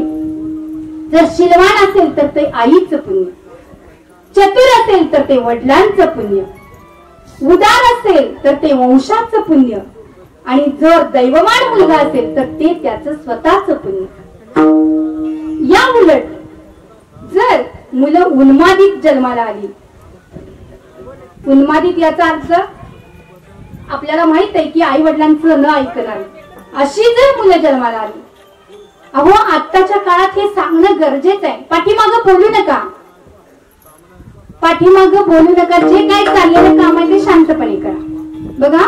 जर शीलवान असेल तर ते आईचं पुण्य, चतुर असेल तर ते वडिलांचं पुण्य, उदार असेल तर ते वंशाचं पुण्य, आणि जर दैववान मुलगा असेल तर ते त्याचं स्वतःचं पुण्य. या उलट जर मुलं उन्मादित जन्माला आली, उन्मादित याचा अर्थ आपल्याला माहित आहे की आई वडिलांचं न ऐकणारी, अशी जर मुलं जन्माला आली, अहो आत्ताच्या काळात हे सांगणं गरजेचं आहे. पाठीमागं बोलू नका, पाठीमागं बोलू नका. जे काही चाललेलं काम आहे ते शांतपणे करा. बघा,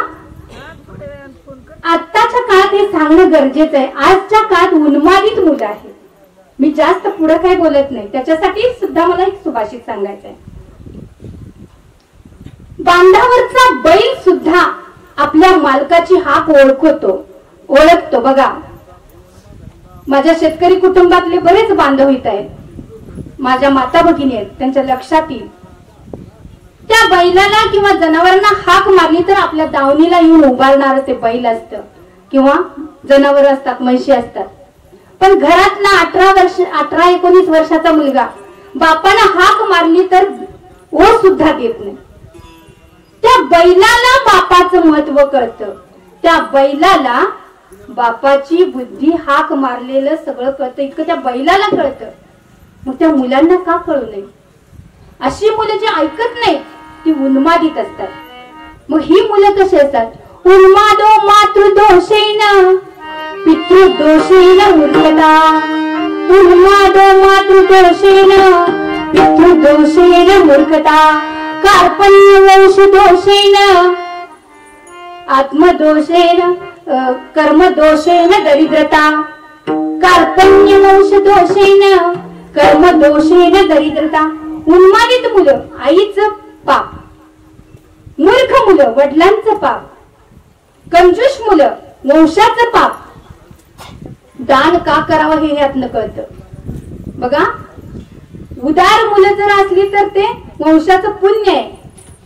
आत्ताच्या काळात हे सांगणं गरजेचं आहे. आजच्या काळात उन्मादित मुलं आहेत. मी जास्त पुढे काही बोलत नाही, त्याच्यासाठी सुद्धा मला एक सुभाषित सांगायचं आहे. बांधावरचा बैल सुद्धा आपल्या मालकाची हाक ओळखतो. बघा, माझ्या शेतकरी कुटुंबातले बरेच बांधव इथं आहेत, माझ्या माता भगिनी आहेत, त्यांच्या लक्षात येईल. त्या बैलाला किंवा जनावरांना हाक मारली तर आपल्या दावणीला येऊन उभारणार ते बैल असतं किंवा जनावर असतात, म्हशी असतात. पण घरातला 18-19 वर्षाचा मुलगा बापानं हाक मारली तर ओ सुद्धा देत नाही. त्या बैलाला बापाचं महत्व कळतं, त्या बैलाला बापाची बुद्धी, हाक मारलेलं सगळं कळतं, इतकं त्या बैलाला कळतं. मग त्या मुलांना का कळू नये? अशी मुलं जी ऐकत नाहीत ती उन्मादित असतात. मग ही मुलं कशी असतात? उन्मादो मातृदोषेन पितृदोषेन मूर्खता, उन्मादो मातृदोषेन पितृदोषेन मूर्खता, कार्पण्य वंशदोषेन आत्मदोषेन कर्मदोषेन दरिद्रता, कार्पण्य वंशदोषेन कर्मदोषेन दरिद्रता. उन्मादित मुलं आईचं पाप, मूर्ख मुलं वडिलांचं पाप, कंजूष मुलं वंशाचं पाप. दान का करावं हे यातनं कळतं. बघा, उदार मुलं जर असली तर ते वंशाचं पुण्य आहे,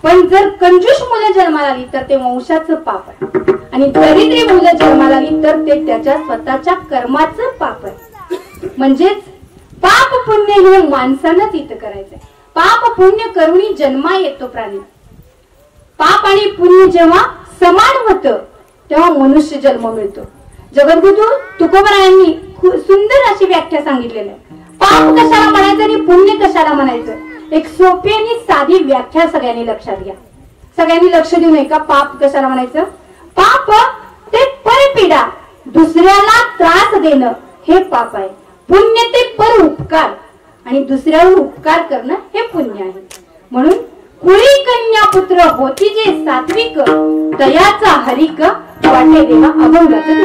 पण जर कंजूष मुलं जन्माला आली तर ते वंशाचं पाप आहे, आणि दरिद्री मुलं जन्माला आली तर ते त्याच्या स्वतःच्या कर्माचं पाप आहे. म्हणजेच पाप पुण्य हे माणसानंच इथं करायचंय. पाप पुण्य करुणी जन्मा येतो प्राणी. पाप आणि पुण्य जेव्हा समान होतं तेव्हा मनुष्य जन्म मिळतो. जगद्गुरु तुकोबरायांनी सुंदर अशी व्याख्या सांगितलेली आहे. पाप कशाला म्हणायचं आणि पुण्य कशाला म्हणायचं, एक सोपी आणि साधी व्याख्या सगळ्यांनी लक्षात घ्या. सगळ्यांनी लक्ष देऊ नये का. पाप कशाला म्हणायचं, पाप ते परपीडा, दुसऱ्याला त्रास देणं हे पाप आहे. पुण्य ते पर उपकार आणि दुसऱ्यावर उपकार करणं हे पुण्य आहे. म्हणून कुळी कन्या पुत्र होती जे सात्विक, दयाचा हरिक वाटे देवा अभंगाचं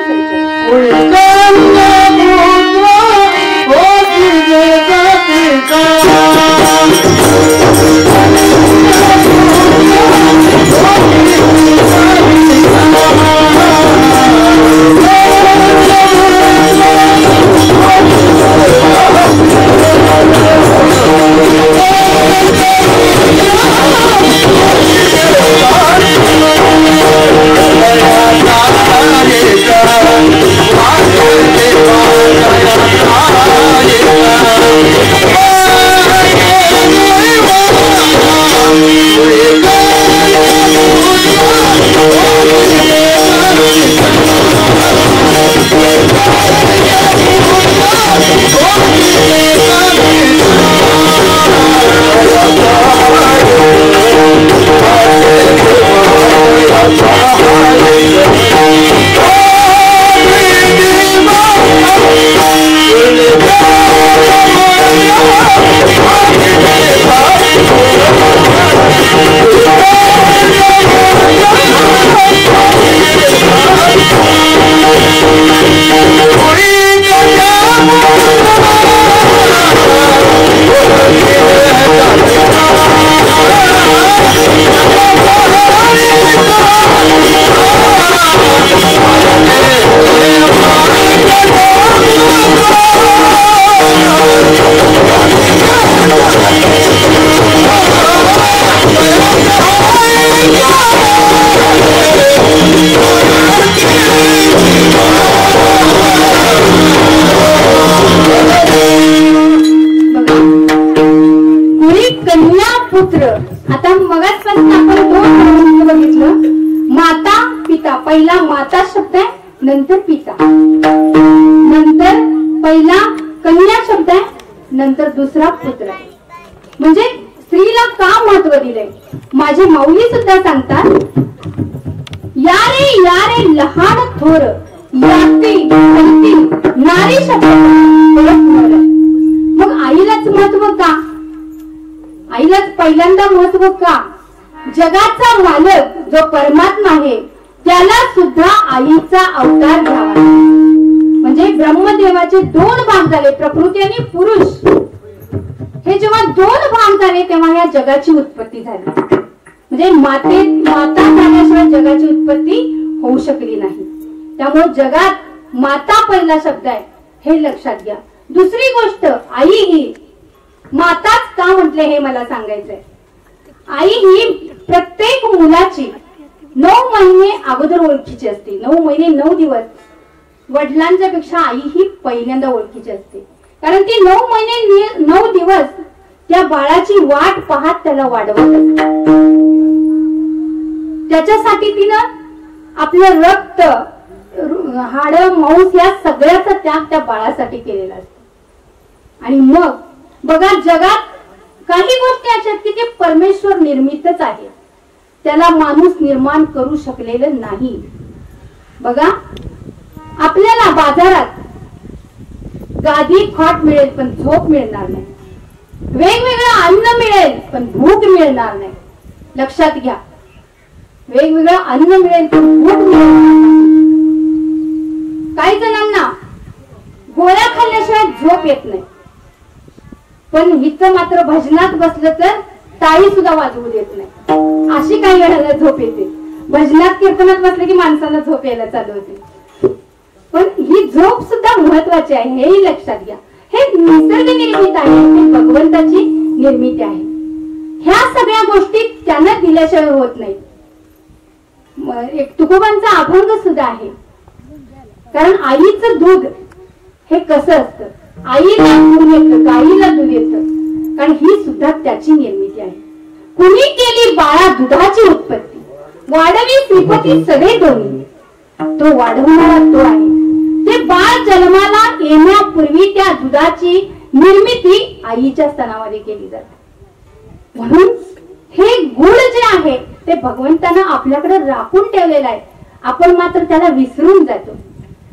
पुत्र. आता मगाचपासून आपण दोन बघितलं, माता पिता. पहिला माता शब्द आहे, नंतर पिता, नंतर पहिला कन्या शब्द आहे, नंतर दुसरा पुत्र आहे. म्हणजे स्त्रीला का महत्व दिलंय. माझे माऊली सुद्धा सांगतात, या रे लहान थोर याती नारी शब्द. मग आईलाच महत्व का, आईलाच पहिल्यांदा महत्व का. जगाचा मालक जो परमात्मा आहे त्याला सुद्धा आईचा अवतार घ्यावा. म्हणजे ब्रह्मदेवाचे दोन भाग झाले, प्रकृती आणि पुरुष. हे जेव्हा दोन भाग झाले तेव्हा या जगाची उत्पत्ती झाली. म्हणजे माता झाल्याशिवाय जगाची उत्पत्ती होऊ शकली नाही. त्यामुळे जगात माता पहिला शब्द आहे हे लक्षात घ्या. दुसरी गोष्ट, आई ही माताच का म्हटले हे मला सांगायचंय. आई ही प्रत्येक मुलाची 9 महिने अगोदर ओळखीची असते. 9 महिने 9 दिवस वडिलांच्या पेक्षा आई ही पहिल्यांदा ओळखीची असते. कारण ती 9 महिने 9 दिवस त्या बाळाची वाट पाहत त्याला वाढवत असते. त्याच्यासाठी तिनं आपलं रक्त, हाड, मांस या सगळ्याचा त्याग त्या बाळासाठी केलेला असतो. आणि मग बघा, जगात काही गोष्टी अशा आहेत की ते परमेश्वर निर्मितच आहे, त्याला माणूस निर्माण करू शकलेलं नाही. बघा, आपल्याला बाजारात गादी खाट मिळेल पण झोप मिळणार नाही. वेगवेगळं अन्न मिळेल पण भूक मिळणार नाही. लक्षात घ्या, वेगवेगळं अन्न मिळेल पण भूक मिळणार नाही. काही जणांना गोळ्या खाल्ल्याशिवाय झोप येत नाही, पण हिचं मात्र भजनात बसलं तर टाळी सुद्धा वाजवू देत नाही. अशी काही वेळेला झोप येते. भजनात कीर्तनात बसलं की माणसाला झोप यायला चालू होते. पण ही झोप सुद्धा महत्वाची आहे, हेही लक्षात घ्या. हे निसर्ग निर्मित आहे ते भगवंताची निर्मिती आहे. ह्या सगळ्या गोष्टी त्यांना दिल्याशिवाय होत नाही. एक तुकोबांचा अभंग सुद्धा आहे. कारण आईचं दूध हे कसं असतं, आईला दूध येतं, गाईला दूध येतं, कारण ही सुद्धा त्याची निर्मिती आहे. कुणी केली बाळा दुधाची उत्पत्ती, वाढवी श्रीपती सगळे दोन्ही, तो वाढवणारा तो आहे. ते बाळ जन्माला येण्यापूर्वी त्या दुधाची निर्मिती आईच्या स्तनामध्ये केली जाते. म्हणून हे गुण जे आहे ते भगवंतानं आपल्याकडे राखून ठेवलेलं आहे. आपण मात्र त्याला विसरून जातो.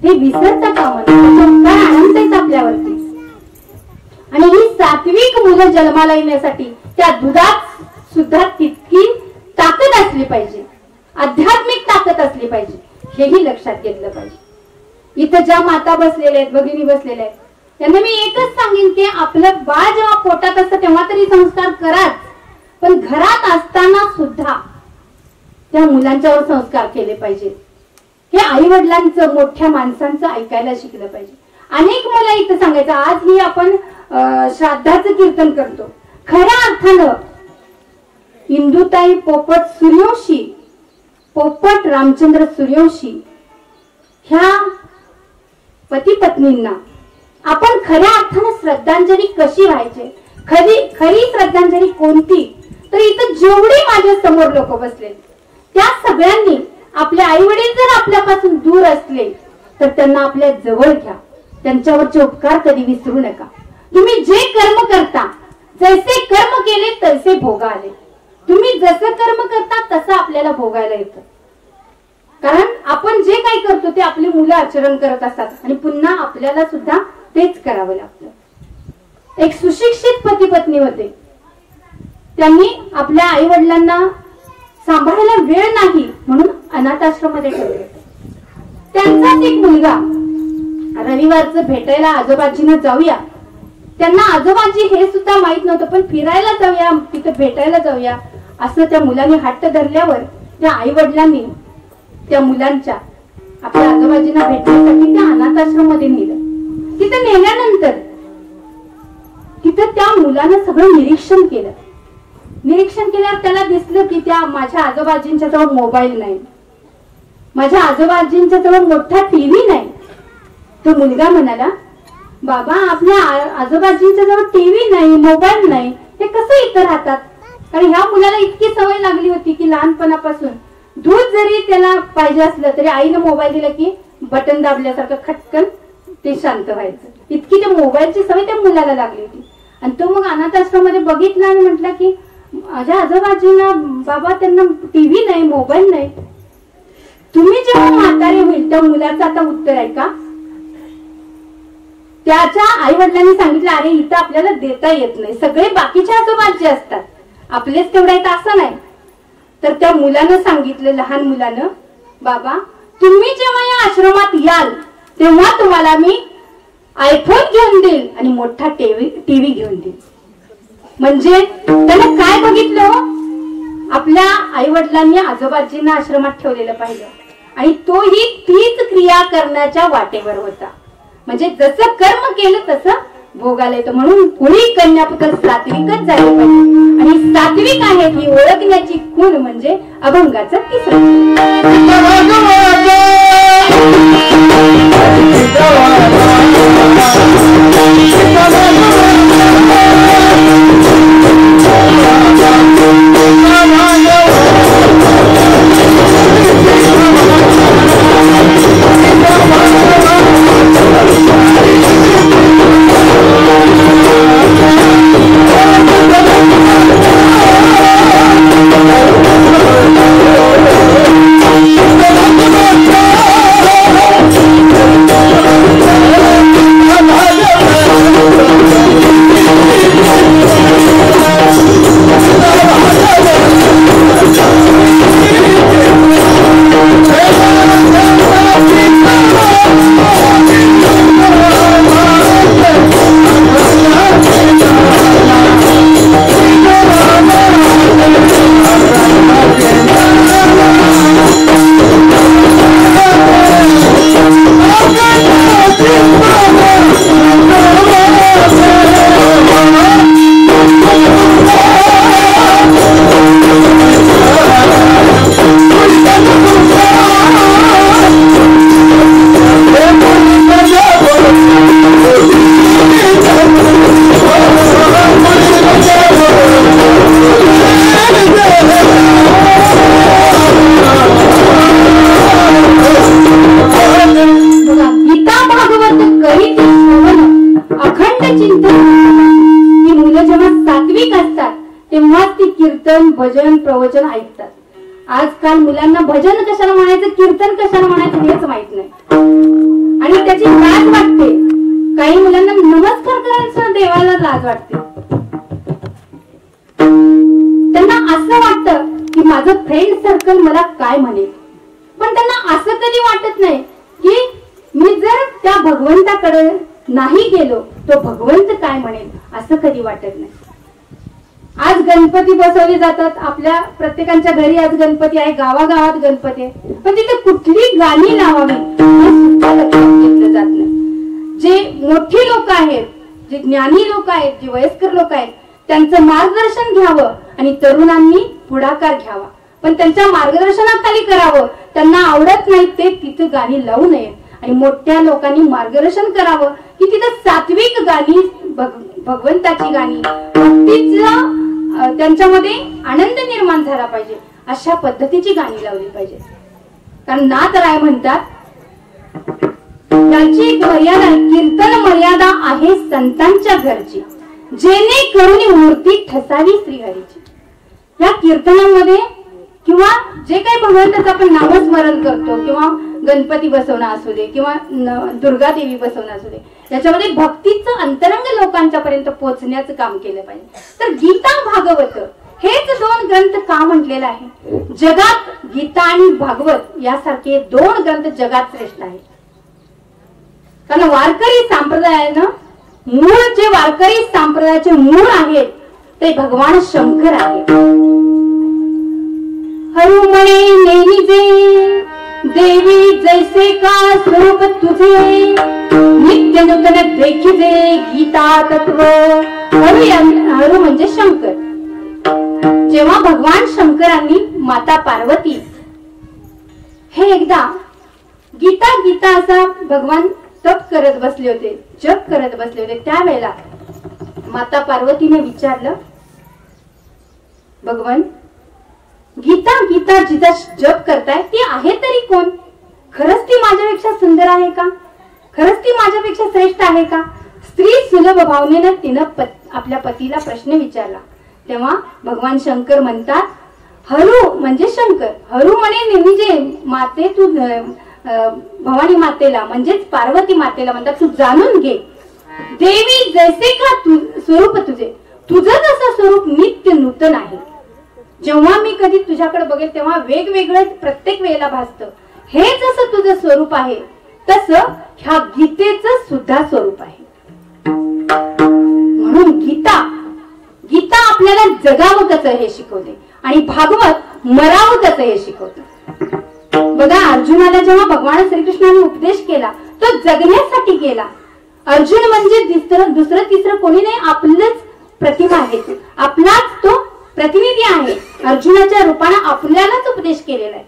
ते विसरता कामा नये. काय आनंद आहेत आपल्यावरती. आणि ही सात्विक मुलं जन्माला येण्यासाठी त्या दुधात सुद्धा तितकी ताकद असली पाहिजे, आध्यात्मिक ताकद असली पाहिजे, हेही लक्षात घेतलं पाहिजे. इथं ज्या माता बसलेल्या आहेत, भगिनी बसलेल्या आहेत, त्यांना मी एकच सांगेन की आपलं बाळ जेव्हा पोटात असतं तेव्हा तरी संस्कार कराच, पण घरात असताना सुद्धा त्या मुलांच्यावर संस्कार केले पाहिजे. हे आई वडिलांचं, मोठ्या माणसांचं ऐकायला शिकलं पाहिजे. अनेक मुलं इथं सांगायचं, आज ही आपण श्राद्धाचं कीर्तन करतो. खऱ्या अर्थानं इंदुताई पोपट सूर्यवंशी, पोपट रामचंद्र सूर्यवंशी ह्या पती पत्नींना आपण खऱ्या अर्थानं श्रद्धांजली कशी व्हायची, खरी श्रद्धांजली कोणती, तर इथं जेवढी माझ्या समोर लोक बसले त्या सगळ्यांनी आपले आई वडील जर आपल्यापासून दूर असले तर त्यांना आपल्या जवळ घ्या. त्यांच्यावरचे उपकार कधी विसरू नका. तुम्ही जे कर्म करता, जैसे कर्म केले तसे भोगा आले. तुम्ही जसं कर्म करता तसं आपल्याला भोगायला येतं. कारण आपण जे काही करतो ते आपली मुलं आचरण करत असतात आणि पुन्हा आपल्याला सुद्धा तेच करावं लागतं. एक सुशिक्षित पती पत्नी होते. त्यांनी आपल्या आई वडिलांना सांभाळायला वेळ नाही म्हणून अनाथ आश्रमामध्ये ठेवले. त्यांचाच एक मुलगा रविवारचं भेटायला आजोबाजींना जाऊया, त्यांना आजोबाजी हे सुद्धा माहित नव्हतं, पण फिरायला जाऊया, तिथे भेटायला जाऊया असं त्या मुलाने हट्ट धरल्यावर त्या आई वडिलांनी त्या मुलांच्या आपल्या आजोबाजींना भेटण्यासाठी त्या अनाथ आश्रम मध्ये नेलं. तिथे नेल्यानंतर तिथं त्या मुलानं सगळं निरीक्षण केलं. निरीक्षण केल्यावर त्याला दिसलं की त्या माझ्या आजोबाजींच्या जवळ मोबाईल नाही, माझ्या आजोबाजींच्या जवळ मोठा टीव्ही नाही. तो मुलगा म्हणाला, बाबा आपल्या आजोबाजींच्या जवळ टीव्ही नाही, मोबाईल नाही, हे कसं इथं राहतात. कारण ह्या मुलाला इतकी सवय लागली होती की लहानपणापासून दूध जरी त्याला पाहिजे असलं तरी आईनं मोबाईल दिला की बटन दाबल्यासारखं खटकन ते शांत व्हायचं. इतकी त्या मोबाईलची सवय त्या मुलाला लागली होती. आणि तो मग अनाथ आश्रमामध्ये बघितला आणि म्हटला की माझ्या आजोबाजींना बाबा त्यांना टीव्ही नाही, मोबाईल नाही. तुम्ही जेव्हा म्हातारे होईल त्या मुलाचं आता उत्तर आहे का. त्याच्या आई वडिलांनी सांगितलं, अरे इथं आपल्याला देता येत नाही, सगळे बाकीचे आजोबाजी असतात, आपलेच तेवढे आहेत असं नाही. तर त्या मुलानं सांगितलं, लहान मुलानं, बाबा तुम्ही जेव्हा या आश्रमात याल तेव्हा तुम्हाला मी आयफोन घेऊन देईल आणि मोठा टीव्ही घेऊन देईल. म्हणजे त्यानं काय बघितलं, आपल्या आई वडिलांनी आजोबाजींना आश्रमात ठेवलेलं पाहिलं आणि तोही तीच क्रिया करण्याच्या वाटेवर होता. म्हणजे जसं कर्म केलं तसं भोगाला येतं. म्हणून कुणी कन्यापुत्र सात्विकच झाले पाहिजे आणि सात्विक आहे ही ओळखण्याची खूण म्हणजे अभंगाचा तिसरा. Thank you. सात्विक असतात तेव्हाच ती कीर्तन भजन प्रवचन ऐकतात. आजकाल मुलांना भजन कशाला म्हणायचं कीर्तन कशाला म्हणायचं हेच माहित नाही आणि त्याची लाज वाटते. काही मुलांना नमस्कार करायचं देवाला लाज वाटते. त्यांना असं वाटतं की माझं फ्रेंड सर्कल मला काय म्हणेल, पण त्यांना असं कधी वाटत नाही की मी जर त्या भगवंताकडे नाही गेलो तो भगवंत काय म्हणेल, असं कधी वाटत नाही. आज गणपती बसवले जातात, आपल्या प्रत्येकाच्या घरी आज गणपती आहे, गावागावात गणपती आहे, पण तिथे कुठली गाणी लावावी हे सुद्धा लक्षात घेतलं जात नाही. जे मोठी लोक आहेत, जे ज्ञानी लोक आहेत, जे वयस्कर लोक आहेत त्यांचं मार्गदर्शन घ्यावं आणि तरुणांनी पुढाकार घ्यावा, पण त्यांच्या मार्गदर्शनाखाली करावं. त्यांना आवडत नाही ते तिथे गाणी लावू नये आणि मोठ्या लोकांनी मार्गदर्शन करावं की तिथे सात्विक गाणी, भगवंताची गाणी, भक्तीचा त्यांच्यामध्ये आनंद निर्माण झाला पाहिजे अशा पद्धतीची गाणी लावली पाहिजे. कारण नाथराय म्हणतात त्याची एक मर्यादा, कीर्तन मर्यादा आहे संतांच्या घरची, जेणेकरून मूर्ती ठसावी श्रीहरीची. या कीर्तनामध्ये किंवा जे काही भगवंताचं आपण नामस्मरण करतो किंवा गणपती बसवणं असू दे किंवा दुर्गा देवी बसवणं असू दे, याच्यामध्ये भक्तीचं अंतरंग लोकांच्या पर्यंत पोहोचण्याचं काम केलं पाहिजे. तर गीता भागवत हेच दोन ग्रंथ का म्हटलेलं आहे? जगात गीता आणि भागवत यासारखे दोन ग्रंथ जगात श्रेष्ठ आहेत. कारण वारकरी संप्रदायानं मूळ, जे वारकरी संप्रदायाचे मूळ आहेत ते भगवान शंकर आहेत. हरुमणे नेनिजे देवी जैसे का स्वरूप तुझे, नित्य नूतन देखिजे गीता तत्व. हरु म्हणजे शंकर. जेव्हा भगवान शंकरांनी माता पार्वती हे एकदा गीता गीता असा भगवान तप करत बसले होते, जप करत बसले होते, त्यावेळेला माता पार्वतीने विचारलं, भगवान गीता गीता जिचा जप करताय ती आहे तरी कोण? खरंच ती माझ्यापेक्षा सुंदर आहे का? खरंच ती माझ्यापेक्षा श्रेष्ठ आहे का? स्त्री सुलभ भावनेनं तिनं आपल्या पतीला प्रश्न विचारला. तेव्हा भगवान शंकर म्हणतात, हरु म्हणजे शंकर. हरु म्हणे नेहमीचे माते तू भवानी मातेला म्हणजेच पार्वती मातेला म्हणतात तू जाणून घे, देवी जैसे का स्वरूप तुझे, तुझं जसं स्वरूप नित्य नूतन आहे. जेव्हा मी कधी तुझ्याकडे बघेल तेव्हा वेगवेगळं प्रत्येक वेळेला भासतं. हे जसं तुझं स्वरूप आहे तसं ह्या गीतेचं सुद्धा स्वरूप आहे. म्हणून गीता गीता आपल्याला जगावं कसं हे शिकवते आणि भागवत मरावं कसं हे शिकवतं. बघा, अर्जुनाला जेव्हा भगवान श्रीकृष्णाने उपदेश केला तो जगण्यासाठी केला. अर्जुन म्हणजे दुसरं तिसरं कोणी नाही, आपलंच प्रतिमा आहे, आपलाच तो प्रतिनिधी आहे. अर्जुनाच्या रूपाने आपल्यालाच उपदेश केलेला आहे.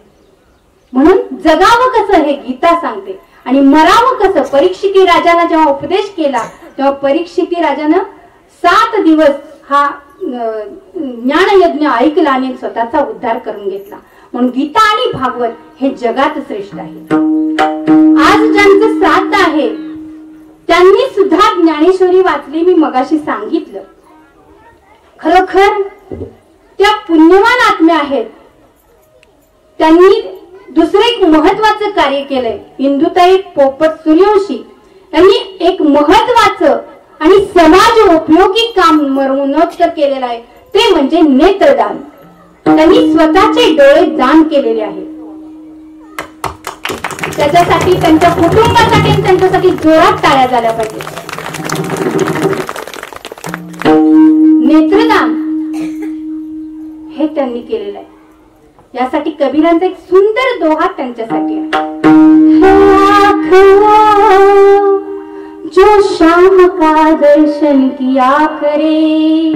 म्हणून जगावं कसं हे गीता सांगते आणि मरावं कसं. परीक्षिती राजाला जेव्हा उपदेश केला तेव्हा परीक्षिती राजानं 7 दिवस हा ज्ञानयज्ञ ऐकला आणि स्वतःचा उद्धार करून घेतला. म्हणून गीता आणि भागवत हे जगात श्रेष्ठ आहे. आज ज्यांचं श्राद्ध आहे त्यांनी सुद्धा ज्ञानेश्वरी वाचली, मी मगाशी सांगितलं. खरोखर त्या पुण्यवान आत्म्या आहेत. त्यांनी दुसरं एक महत्वाचं कार्य केलंय. इंदुताई पोपट सूर्यवंशी यांनी एक महत्वाचं आणि समाज उपयोगी काम मरणोत्तर केलेलं आहे, ते म्हणजे नेत्रदान. त्यांनी स्वतःचे डोळे दान केलेले आहेत. त्याच्यासाठी त्यांच्या कुटुंबासाठी आणि त्यांच्यासाठी जोरात टाळ्या झाल्या पाहिजे. नेत्रदान हे त्यांनी केलेलं आहे. यासाठी कबीरांचा एक सुंदर दोहा त्यांच्यासाठी आहे. जो शाम का दर्शन किया करे,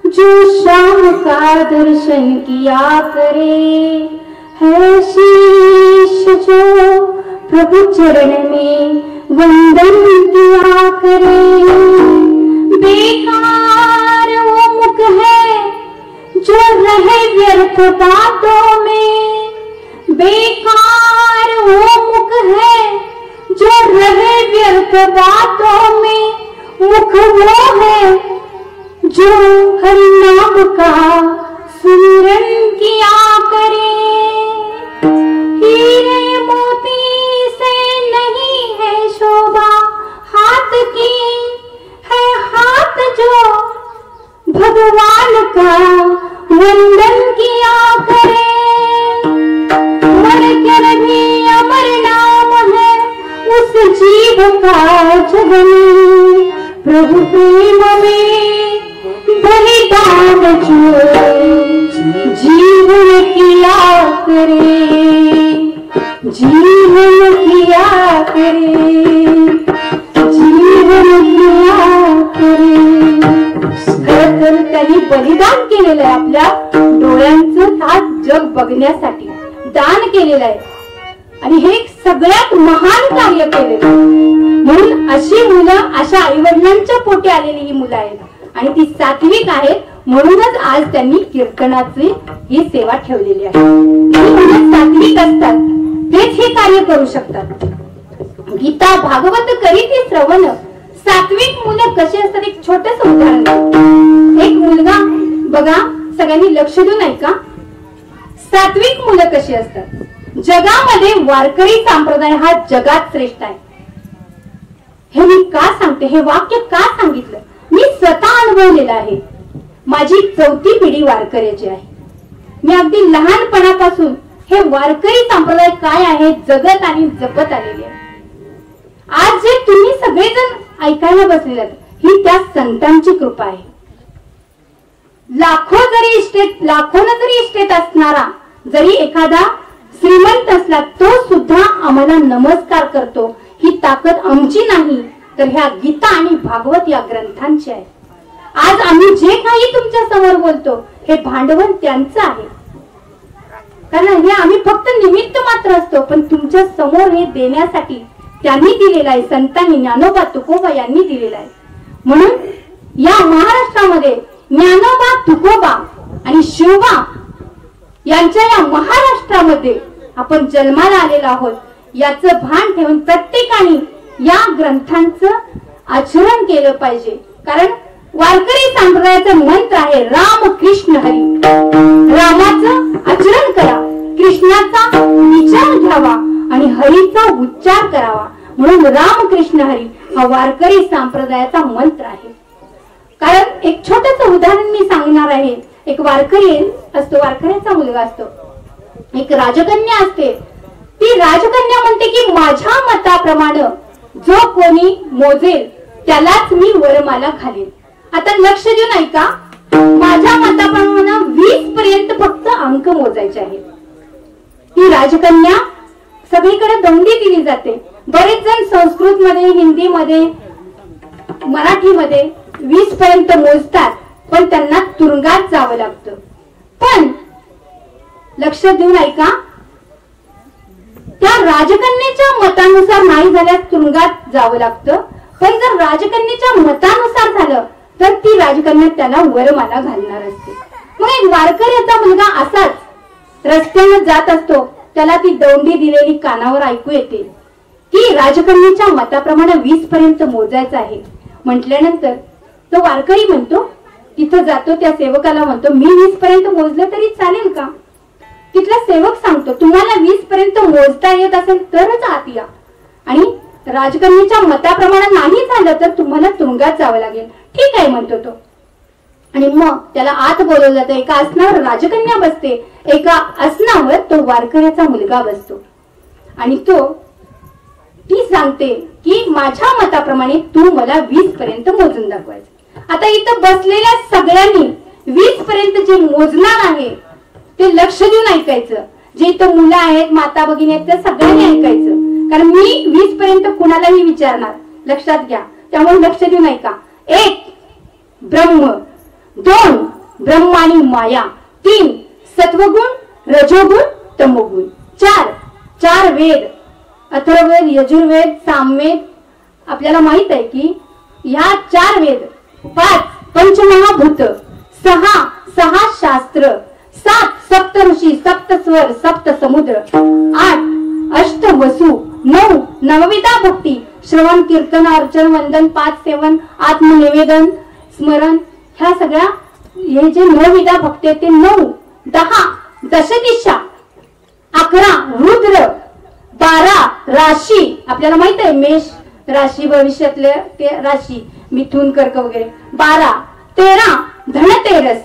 जो शाम का दर्शन किया करे, है शीश जो प्रभु चरण में वंदन किया करे. बेकार वो मुख है जो रहे व्यर्थ बातों में, बेकार वो मुख है जो रहे व्यर्थ बातों में, मुख वो है जो हरि नाम का सुमिरन किया करे। हीरे मोती से नहीं है शोभा हाथ की, है हाथ जो भगवान का वंदन किया करे। मर कर भी अमर नाम है उस जीव का जगन, प्रभु प्रेम में बलिदान जो जीवन किया करे, जीवन किया करे, जीवन किया करे। खरं तर त्यांनी बलिदान केलेलं आहे, आपल्या डोळ्यांचं हा जग बघण्यासाठी दान केलेलं आहे आणि हे सगळ्यात महान कार्य केलेलं। म्हणून अशी मुलं अशा आई वडिलांच्या पोटी आलेली ही मुलं आहेत आणि ती सात्विक आहेत, म्हणूनच आज त्यांनी कीर्तनाची ही सेवा ठेवलेली आहे। मुलं सात्विक असतात तेच हे कार्य करू शकतात। गीता भागवत करीती श्रवण, सात्विक मुलं कशी असतात एक छोटस उदाहरण देतो। एक मुलगा बघा, सगळ्यांनी लक्ष देऊन ऐका, सात्विक मुलं कशी असतात। जगामध्ये वारकरी संप्रदाय हा जगात श्रेष्ठ आहे। हे मी का सांगते, हे वाक्य का सांगितलं, मी स्वतः अनुभवलेलं आहे। माझी 4थी पिढी वारकऱ्याची आहे। मी अगदी लहानपणापासून हे वारकरी संप्रदाय काय आहे जगत आणि जपत आलेले आहे। आज जे तुम्ही सगळेजण ऐकायला बसलेले ही त्या संतांची कृपा आहे। लाखोनं जरी इस्टेट असणारा जरी एखादा श्रीमंत असला तो सुद्धा आम्हाला नमस्कार करतो। ही ताकद आमची नाही तर ह्या गीता आणि भागवत या ग्रंथांची आहे। आज आम्ही जे काही तुमच्या समोर बोलतो हे भांडवल त्यांचं आहे, कारण हे आम्ही फक्त निमित्त मात्र असतो, पण तुमच्या समोर हे देण्यासाठी त्यांनी दिलेलं आहे, संतांनी ज्ञानोबा तुकोबा यांनी दिलेलं आहे। म्हणून या महाराष्ट्रामध्ये ज्ञानोबा तुकोबा आणि शिवबा यांच्या या महाराष्ट्रामध्ये आपण जन्माला आलेलो आहोत याचं भान ठेवून प्रत्येकाने या ग्रंथांचं आचरण केलं पाहिजे। कारण वारकरी संप्रदायाचं मंत्र आहे राम कृष्ण हरी। रामाचं आचरण करा, कृष्णाचा विचार घ्यावा आणि हरीचा उच्चार करावा, म्हणून राम कृष्ण हरी हा वारकरी संप्रदायाचा मंत्र आहे। कारण एक छोटंसं उदाहरण मी सांगणार आहे। एक वारकरी असतो, वारकऱ्याचा मुलगा असतो, एक राजकन्या असते। ती राजकन्या म्हणते की माझ्या मताप्रमाणे जो कोणी मोजेल त्यालाच मी वरमाला घालेन। आता लक्ष देऊन ऐका, माझ्या मताप्रमाणे 20 पर्यंत फक्त अंक मोजायचे आहेत। ती राजकन्या सगळीकडे दौंडी दिली जाते। बरेच जण संस्कृत मध्ये, हिंदी मध्ये, मराठी मध्ये 20 पर्यंत मोजतात, पण त्यांना तुरुंगात जावं लागतं। पण लक्ष देऊन ऐका, त्या राजकन्याच्या मतानुसार नाही झाल्यास तुरुंगात जावं लागतं, पण जर राजकन्याच्या मतानुसार झालं तर ती राजकन्या त्याला वरमाला घालणार असते। मग एक वारकऱ्याचा मुलगा असाच रस्त्याने जात असतो, त्याला ती दौंडी दिलेली कानावर ऐकू येते की राजकन्याच्या मताप्रमाणे 20 पर्यंत मोजायचं आहे। म्हटल्यानंतर तो वारकरी म्हणतो, तिथं जातो, त्या सेवकाला म्हणतो मी 20 पर्यंत मोजलं तरी चालेल का? तिथला सेवक सांगतो तुम्हाला 20 पर्यंत मोजता येत असेल तरच आत या, आणि राजकन्याच्या मताप्रमाणे नाही झालं तर तुम्हाला तुरुंगात जावं लागेल। ठीक आहे म्हणतो तो, आणि मग त्याला आत बोलवलं जातं। एका आसनावर राजकन्या बसते, एका आसनावर तो वारकऱ्याचा मुलगा बसतो, आणि ती सांगते की माझ्या मताप्रमाणे तू मला 20 पर्यंत मोजून दाखवायचं। आता इथं बसलेल्या सगळ्यांनी 20 पर्यंत जे मोजणार आहे ते लक्ष देऊन ऐकायचं। जे इथं मुलं आहेत, माता भगिनी आहेत, त्या सगळ्यांनी ऐकायचं, कारण मी 20 पर्यंत कुणालाही विचारणार, लक्षात घ्या। त्यामुळे लक्ष देऊन ऐका। 1 ब्रह्म, 2 ब्रह्म आणि माया, 3 सत्वगुण, रजोगुण, तमोगुण, 4 वेद, अथर्ववेद, यजुर्वेद, सामवेद। आपल्याला माहित आहे की ह्या 4 वेद, 5 पंचमहाभूत, 6 शास्त्र, 7 सप्त ऋषी, सप्त स्वर, सप्त समुद्र, 8 अष्ट वसु, 9 नवविधा भक्ती, श्रवण, कीर्तन, अर्चन, वंदन, पाठ, सेवन, आत्मनिवेदन, स्मरण, ह्या सगळ्या हे जे 9 विधा भक्ती ते 9, 10 दशदिशा, 11 रुद्र, 12 राशी, आपल्याला माहित आहे मेष राशी, भविष्यातले ते राशी, मिथुन, कर्क वगैरे, 12, 13 धनतेरस,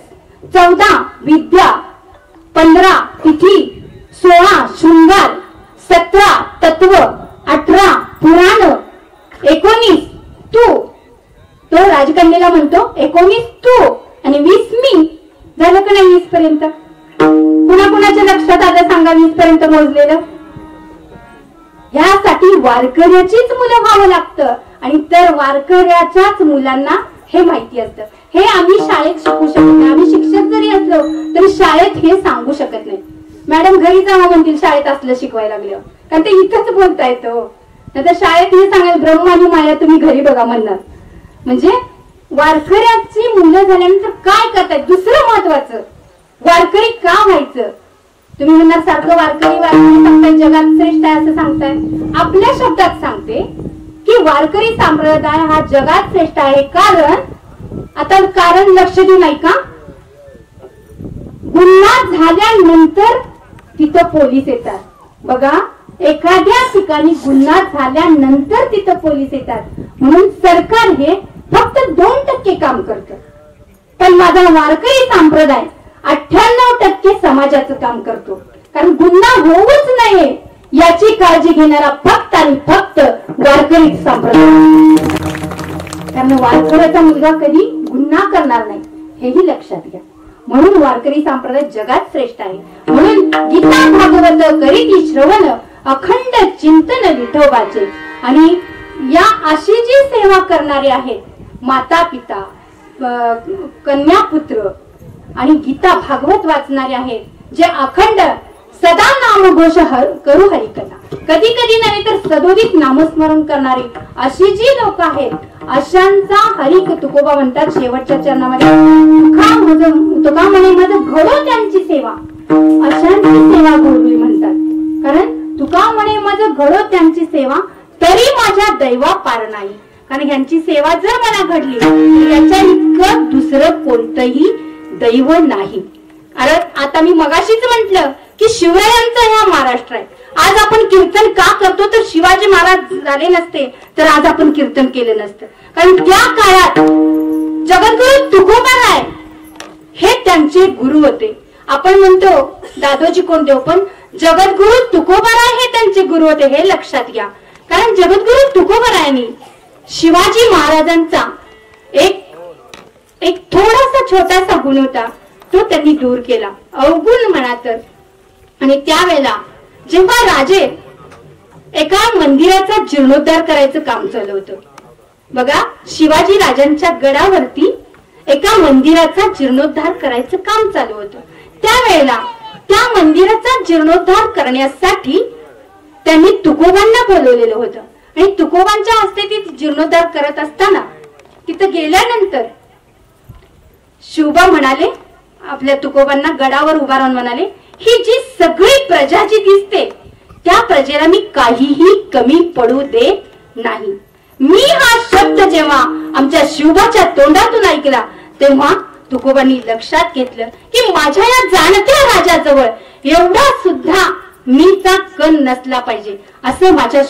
14 विद्या, 15 तिथी, 16 शृंगार, 17 तत्व, 18 पुराण, 19 तू, तो राजकन्याला म्हणतो 19 तू आणि 20 मी. झालं का नाही 20 पर्यंत? कुणाकुणाच्या लक्षात आलं सांगा 20 पर्यंत मोजलेलं? ह्यासाठी वारकऱ्याचीच मुलं व्हावं लागतं आणि तर वारकऱ्याच्याच मुलांना हे माहिती असतं. हे आम्ही शाळेत शिकू शकत नाही. आम्ही शिक्षक जरी असलो तरी शाळेत हे सांगू शकत नाही. मॅडम घरी जावा म्हणतील शाळेत असलं शिकवायला लागल्यावर, कारण ते इथंच बोलता येतं. नाहीतर शाळेत हे सांगाल ब्रह्म आणि माया तुम्ही घरी बघा म्हणणार. म्हणजे वारकऱ्याची मुलं झाल्यानंतर काय करतायत? दुसरं महत्वाचं, वारकरी का व्हायचं? तुम्ही म्हणणार सारखं वारकरी वारकरी सांगताय, जगात श्रेष्ठ आहे असं सांगताय. आपल्या शब्दात सांगते की वारकरी संप्रदाय हा जगात श्रेष्ठ आहे. कारण आता कारण लक्ष देऊ नाही का? गुन्हा झाल्यानंतर तिथं पोलीस येतात. बघा, एखाद्या ठिकाणी गुन्हा झाल्यानंतर तिथं पोलीस येतात. म्हणून सरकार हे फक्त 2% काम करतं. पण माझा वारकरी संप्रदाय 98% समाजाचं काम करतो. कारण गुन्हा होऊच नये याची काळजी घेणारा फक्त आणि फक्त वारकरी संप्रदाय. त्यामुळे वारकऱ्याचा मुलगा कधी गुन्हा करणार नाही हेही लक्षात घ्या. म्हणून वारकरी संप्रदाय जगात श्रेष्ठ आहे. म्हणून गीता भागवत करीती श्रवण, अखंड चिंतन विठोबाचे. आणि या अशी जी सेवा करणारे आहेत, माता पिता, कन्यापुत्र आणि गीता भागवत वाचणारे आहेत, जे अखंड सदा नामघोष करू हरिकथा, कधी कधी नव्हे तर सदोदित नामस्मरण करणारे अशी जी लोक आहेत, अशांचा हरिक तुकोबा म्हणतात शेवटच्या चरणामध्ये, तुका म्हणे माझं घडो त्यांची सेवा, अशांची सेवा घडवी म्हणतात. कारण तुका म्हणे माझं घडो त्यांची सेवा, तरी माझ्या दैवा पार नाही. कारण यांची सेवा जर मला घडली याच्या इतकं दुसरं कोणतंही दैव नाही. अरे आता मी मगाशीच म्हंटल की शिवरायांचा ह्या महाराष्ट्र आहे. आज आपण कीर्तन का करतो तर शिवाजी महाराज झाले नसते तर आज आपण कीर्तन केलं नसतं. कारण त्या काळात जगद्गुरु तुकोबाराय हे त्यांचे गुरु होते. आपण म्हणतो दादोजी कोंडदेव, पण जगद्गुरु तुकोबाराय हे त्यांचे गुरु होते, हे लक्षात घ्या. कारण जगद्गुरु तुकोबारायांनी शिवाजी महाराजांचा एक थोडासा छोटासा गुण होता तो त्यांनी दूर केला, अवगुण म्हणा तर. आणि त्यावेळेला जेव्हा राजे एका मंदिराचा जीर्णोद्धार करायचं काम चालू होतं, बघा शिवाजी राजांच्या गडावरती एका मंदिराचा जीर्णोद्धार करायचं काम चालू होतं. त्यावेळेला त्या मंदिराचा जीर्णोद्धार करण्यासाठी त्यांनी तुकोबांना बोलवलेलं होतं. आणि तुकोबांच्या हस्ते ती जीर्णोद्धार करत असताना तिथं गेल्यानंतर शिवबा म्हणाले, आपल्या तुकोबांना गडावर उभा राहून म्हणाले, ही जी सगळी प्रजा जी दिसते त्या प्रजेला मी काहीही कमी पडू देत नाही. मी हा शब्द जेव्हा आमच्या शिवबाच्या तोंडातून ऐकला तेव्हा तुकोबांनी लक्षात घेतलं की माझ्या या जाणत्या राजाजवळ एवढा सुद्धा मीचा कण नसला पाहिजे, असं माझ्या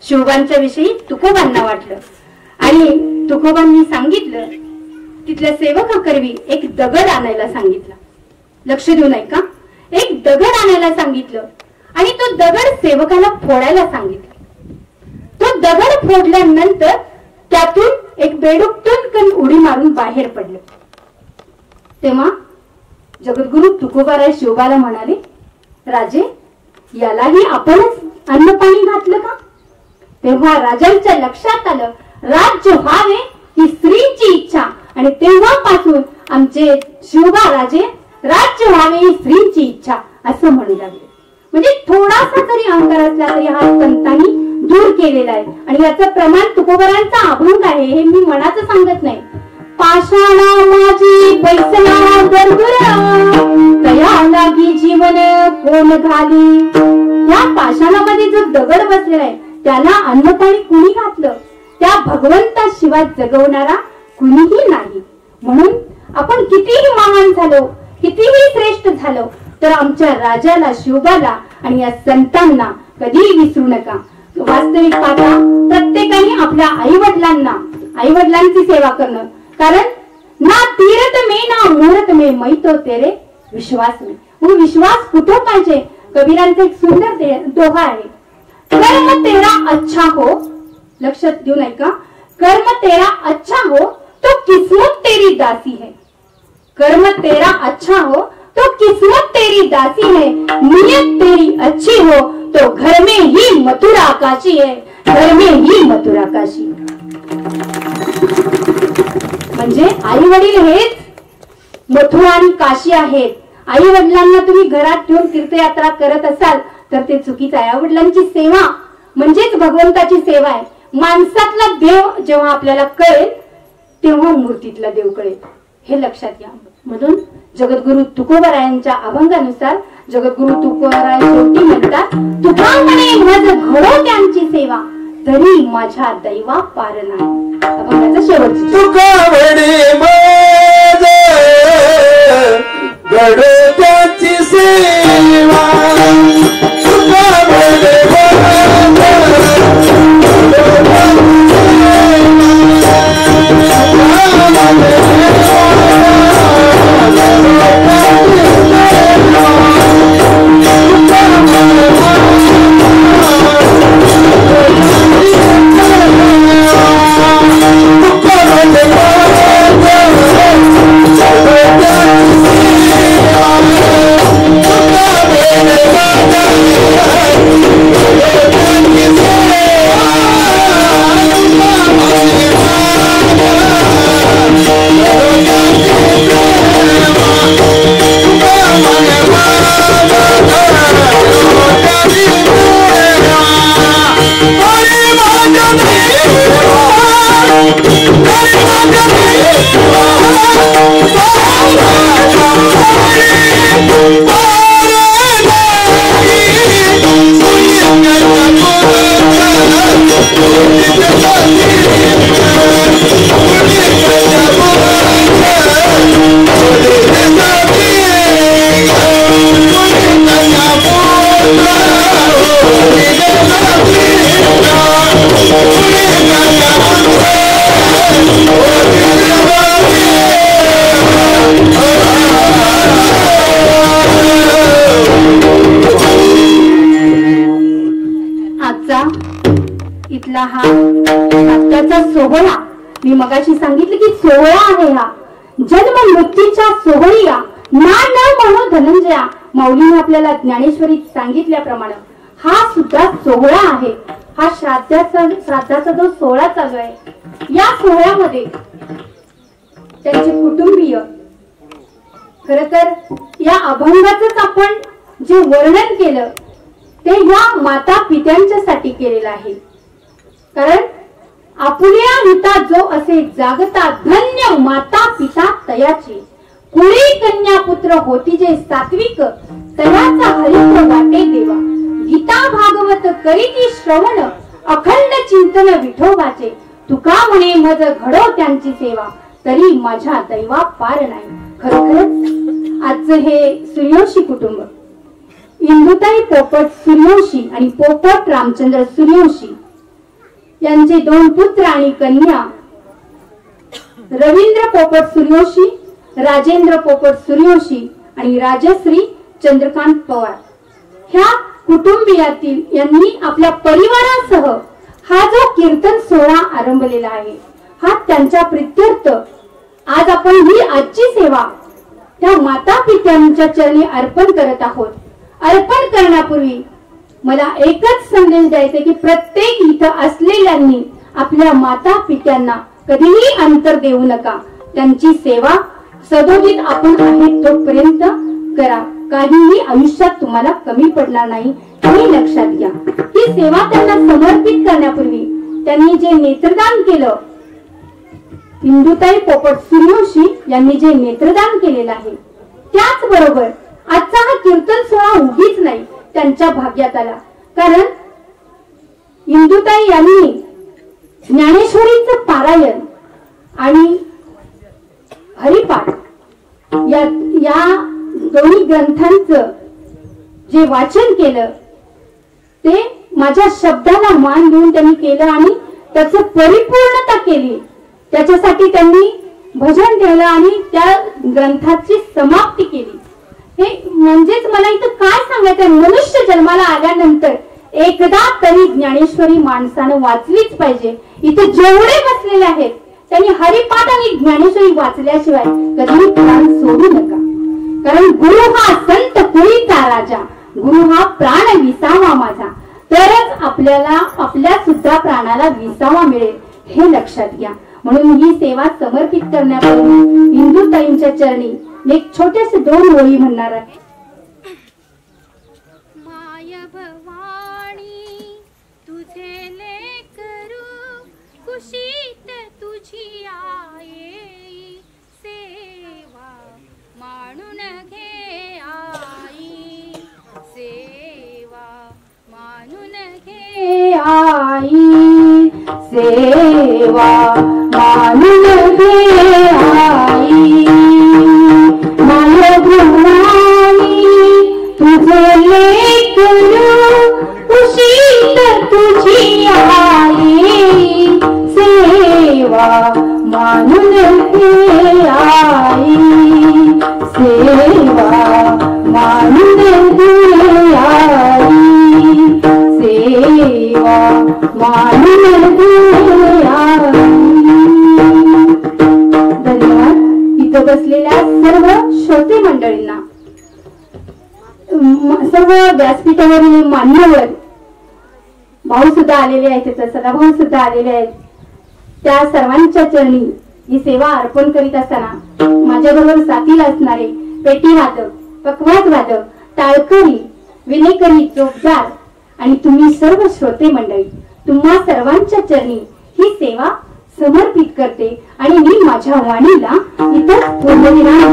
शिवबांच्या विषयी तुकोबांना वाटलं. आणि तुकोबांनी सांगितलं, तिथल्या सेवकाकरवी एक दगड आणायला सांगितलं. लक्ष देऊ नाही का? एक दगड आणायला सांगितलं आणि तो दगड सेवकाला फोडायला सांगितलं. तो दगड फोडल्यानंतर त्यातून एक बेडूक टनकन उडी मारून बाहेर पडलं. तेव्हा जगद्गुरु तुकोबाराय शिवबाला म्हणाले, राजे यालाही आपणच अन्न पाणी घातलं का? तेव्हा राजांच्या लक्षात आलं, राज्य व्हावे ही स्त्रीची इच्छा. आणि तेव्हापासून आमचे शिवबा राजे राज्य व्हावे ही स्त्रीची इच्छा असं म्हणू लागले. म्हणजे थोडासा जरी अहंकार असला तरी हा संतांनी दूर केलेला आहे. आणि याचं प्रमाण तुकोबारांचा अभंग आहे, हे मी मनाचं सांगत नाही. पाषाणा माझी पैसला गरगुरा, तया लागी जीवन कोण घाली. या पाषाणामध्ये जो दगड बसलेला आहे त्याला अन्नपाणी कुणी घातलं? त्या भगवंताशिवाय जगवणारा कुणीही नाही. म्हणून आपण कितीही महान झालो, कितीही श्रेष्ठ झालो, तर आमच्या राजाला, शिवबाला आणि या संतांना कधीही विसरू नका. वास्तविक पाहता प्रत्येकाने आपल्या आई वडिलांची सेवा करणं. कारण ना तीरथ में ना मुहूर्त में मैं तो तेरे विश्वास में. मग विश्वास कुठं पाहिजे? कबीरांचा एक सुंदर दोहा आहे, कर्म तेरा अच्छा हो, लक्षात देऊ नाही का? कर्म तेरा अच्छा हो तो किस्मत तेरी दासी है. कर्म तेरा अच्छा हो तो किस्मत तेरी दासी है. नियत तेरी अच्छी हो तो घर में ही मथुरा काशी है. घर में ही मथुरा काशी. म्हणजे आई वडील हेच मथुरा आणि काशी आहेत. आई वडिलांना तुम्ही घरात ठेवून तीर्थयात्रा करत असाल तर ते चुकीचं आहे. आई वडिलांची सेवा म्हणजेच भगवंताची सेवा आहे. माणसातला देव जेव्हा आपल्याला कळेल तेव्हा मूर्तीतला देव कळेल, हे लक्षात घ्या. म्हणून जगद्गुरु तुकोबरायांच्या अभंगानुसार जगद्गुरु तुकोबराय शेवटी म्हणतात, तुका म्हणे मज घडो त्यांची सेवा, तरी माझ्या दैवा पार नाही. अभंगाचा शेवटचा, तुका म्हणे मज घडो त्यांची सेवा, तुका म्हणे हा सत्याचा सोहळा, मी मगाशी सांगितलं की सोहळा आहे हा. जन्म मृत्यूच्या सोहळीया ना न म्हणो धनंजया. माऊलीने आपल्याला ज्ञानेश्वरीत सांगितल्याप्रमाणे हा सुद्धा सोहळा आहे. हा श्राद्धाचा जो सोहळा चालू आहे, या सोहळ्यामध्ये त्यांचे कुटुंबीय, खर तर या अभंगाच आपण जे वर्णन केलं ते या माता पित्यांच्यासाठी केलेलं आहे. कारण आपुल्या हिता जो असे जागता, धन्य माता पिता तयाची. कुळी कन्या पुत्र होती जे सात्विक, तयाचा हरित्र वाटे देवा. गीता भागवत करीती श्रवण, अखंड चिंतन विठोबाचे. तुका म्हणे मज घडो त्यांची सेवा, तरी माझ्या दैवा पार नाही. खरोखरच आजचं हे सूर्यवंशी कुटुंब, इंदुताई पोपट सूर्यवंशी आणि पोपट रामचंद्र सूर्यवंशी यांचे 2 पुत्र आणि कन्या, रवींद्र पोपट सूर्यवंशी, राजेंद्र पोपट सूर्यवंशी आणि राजश्री चंद्रकांत पवार, ह्या कुटुंबियातील यांनी आपल्या परिवारासह हा जो कीर्तन सोहळा आरंभलेला आहे, हा त्यांच्या प्रित्यर्थ आज आपण ही आजची सेवा त्या माता पित्यांच्या चरणी अर्पण करत आहोत. अर्पण करण्यापूर्वी मला एकच संदेश द्यायचा की प्रत्येक इथं असलेल्यांनी आपल्या माता पित्यांना कधीही अंतर देऊ नका. त्यांची सेवा सदोदित आपण आहे तोपर्यंत करा. काहीही आयुष्यात तुम्हाला कमी पडणार नाही, हे लक्षात घ्या. ही सेवा त्यांना समर्पित करण्यापूर्वी त्यांनी जे नेत्रदान केलं, इंदुताई पोपट सूर्यवंशी यांनी जे नेत्रदान केलेलं आहे, त्याचबरोबर आजचा हा कीर्तन सोहळा उगीच नाही त्यांच्या भाग्यात आला. कारण इंदुताई यांनी ज्ञानेश्वरीचं पारायण आणि हरिपाठ या दोन्ही ग्रंथांचं जे वाचन केलं ते माझ्या शब्दाला मान देऊन त्यांनी केलं आणि त्याचं परिपूर्णता केली. त्याच्यासाठी त्यांनी भजन केलं आणि त्या ग्रंथाची समाप्ती केली. हे म्हणजेच मला इथं काय सांगायचं, मनुष्य जन्माला आल्यानंतर एकदा तरी ज्ञानेश्वरी माणसानं वाचलीच पाहिजे. इथे जेवढे बसलेले आहेत त्यांनी हरिपाठ आणि ज्ञानेश्वरी वाचल्याशिवाय कधी प्राण सोडू नका. कारण गुरु हा संत कुळीचा राजा, गुरु हा प्राण विसावा माझा, तरच आपल्याला आपल्या सुद्धा प्राणाला विसावा मिळेल हे लक्षात घ्या. म्हणून ही सेवा समर्पित करण्यापूर्वी इंदुताईंच्या चरणी एक छोटेसे 2 ओळी म्हणणार आहे. माय भवानी तुझे लेकरू कुशीत तुझी आई सेवा मानून घे आई सेवा मानून घे आई सेवा मानून घे आई. माय भवानी तुझे लेकरू कुशीत तुझी आई सेवा मानून घे आई सेवा मानून घे आई सेवा मानून घे आई. धन्यवाद. इथं बसलेल्या सर्व श्रोते मंडळींना, सर्व व्यासपीठावरील मान्यवर भाऊ सुद्धा आलेले आहेत, तिथं सदाभाऊ सुद्धा आलेले आहेत, त्या सर्वांच्या चरणी ही सेवा अर्पण करीत असताना माझ्याबरोबर साथीला असणारे पेटी वादक, पखवाज वादक, टाळकरी, विनेकरी, चोपदार आणि तुम्ही सर्व श्रोते मंडळी, तुम्हा सर्वांच्या चरणी ही सेवा समर्पित करते आणि मी माझ्या वाणीला इथं पूर्णविराम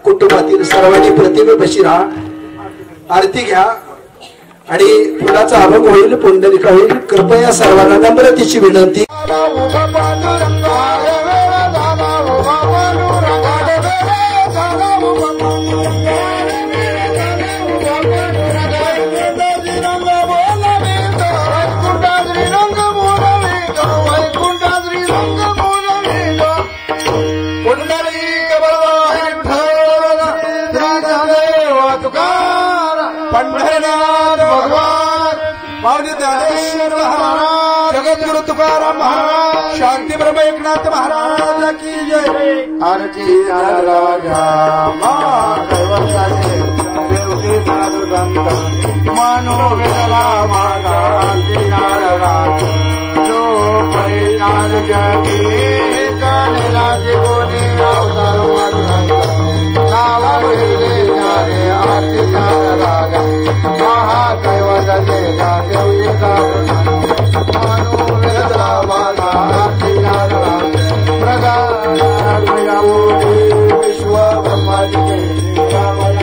कुटुंबातील सर्वांनी प्रतिमे बशी राहा. आरती घ्या आणि फुलाचा अभंग होईल, पुंडलिका होईल. कृपया सर्वांना नम्रतेची विनंती. पंढरनाथ भगवान माऊली ज्ञानेश्वर महाराज, जगद्गुरु तुकाराम महाराज, शांती ब्रह्म एकनाथ महाराज की जय. आरती राजा मानो वेला माता जो परिणाम जगी काज कोणी अवतार नावा वेले जाणे आरती राजा महादैवत देवा देवता मानो वेला माता आरती राजा प्रगा विश्व ब्रह्माजी चला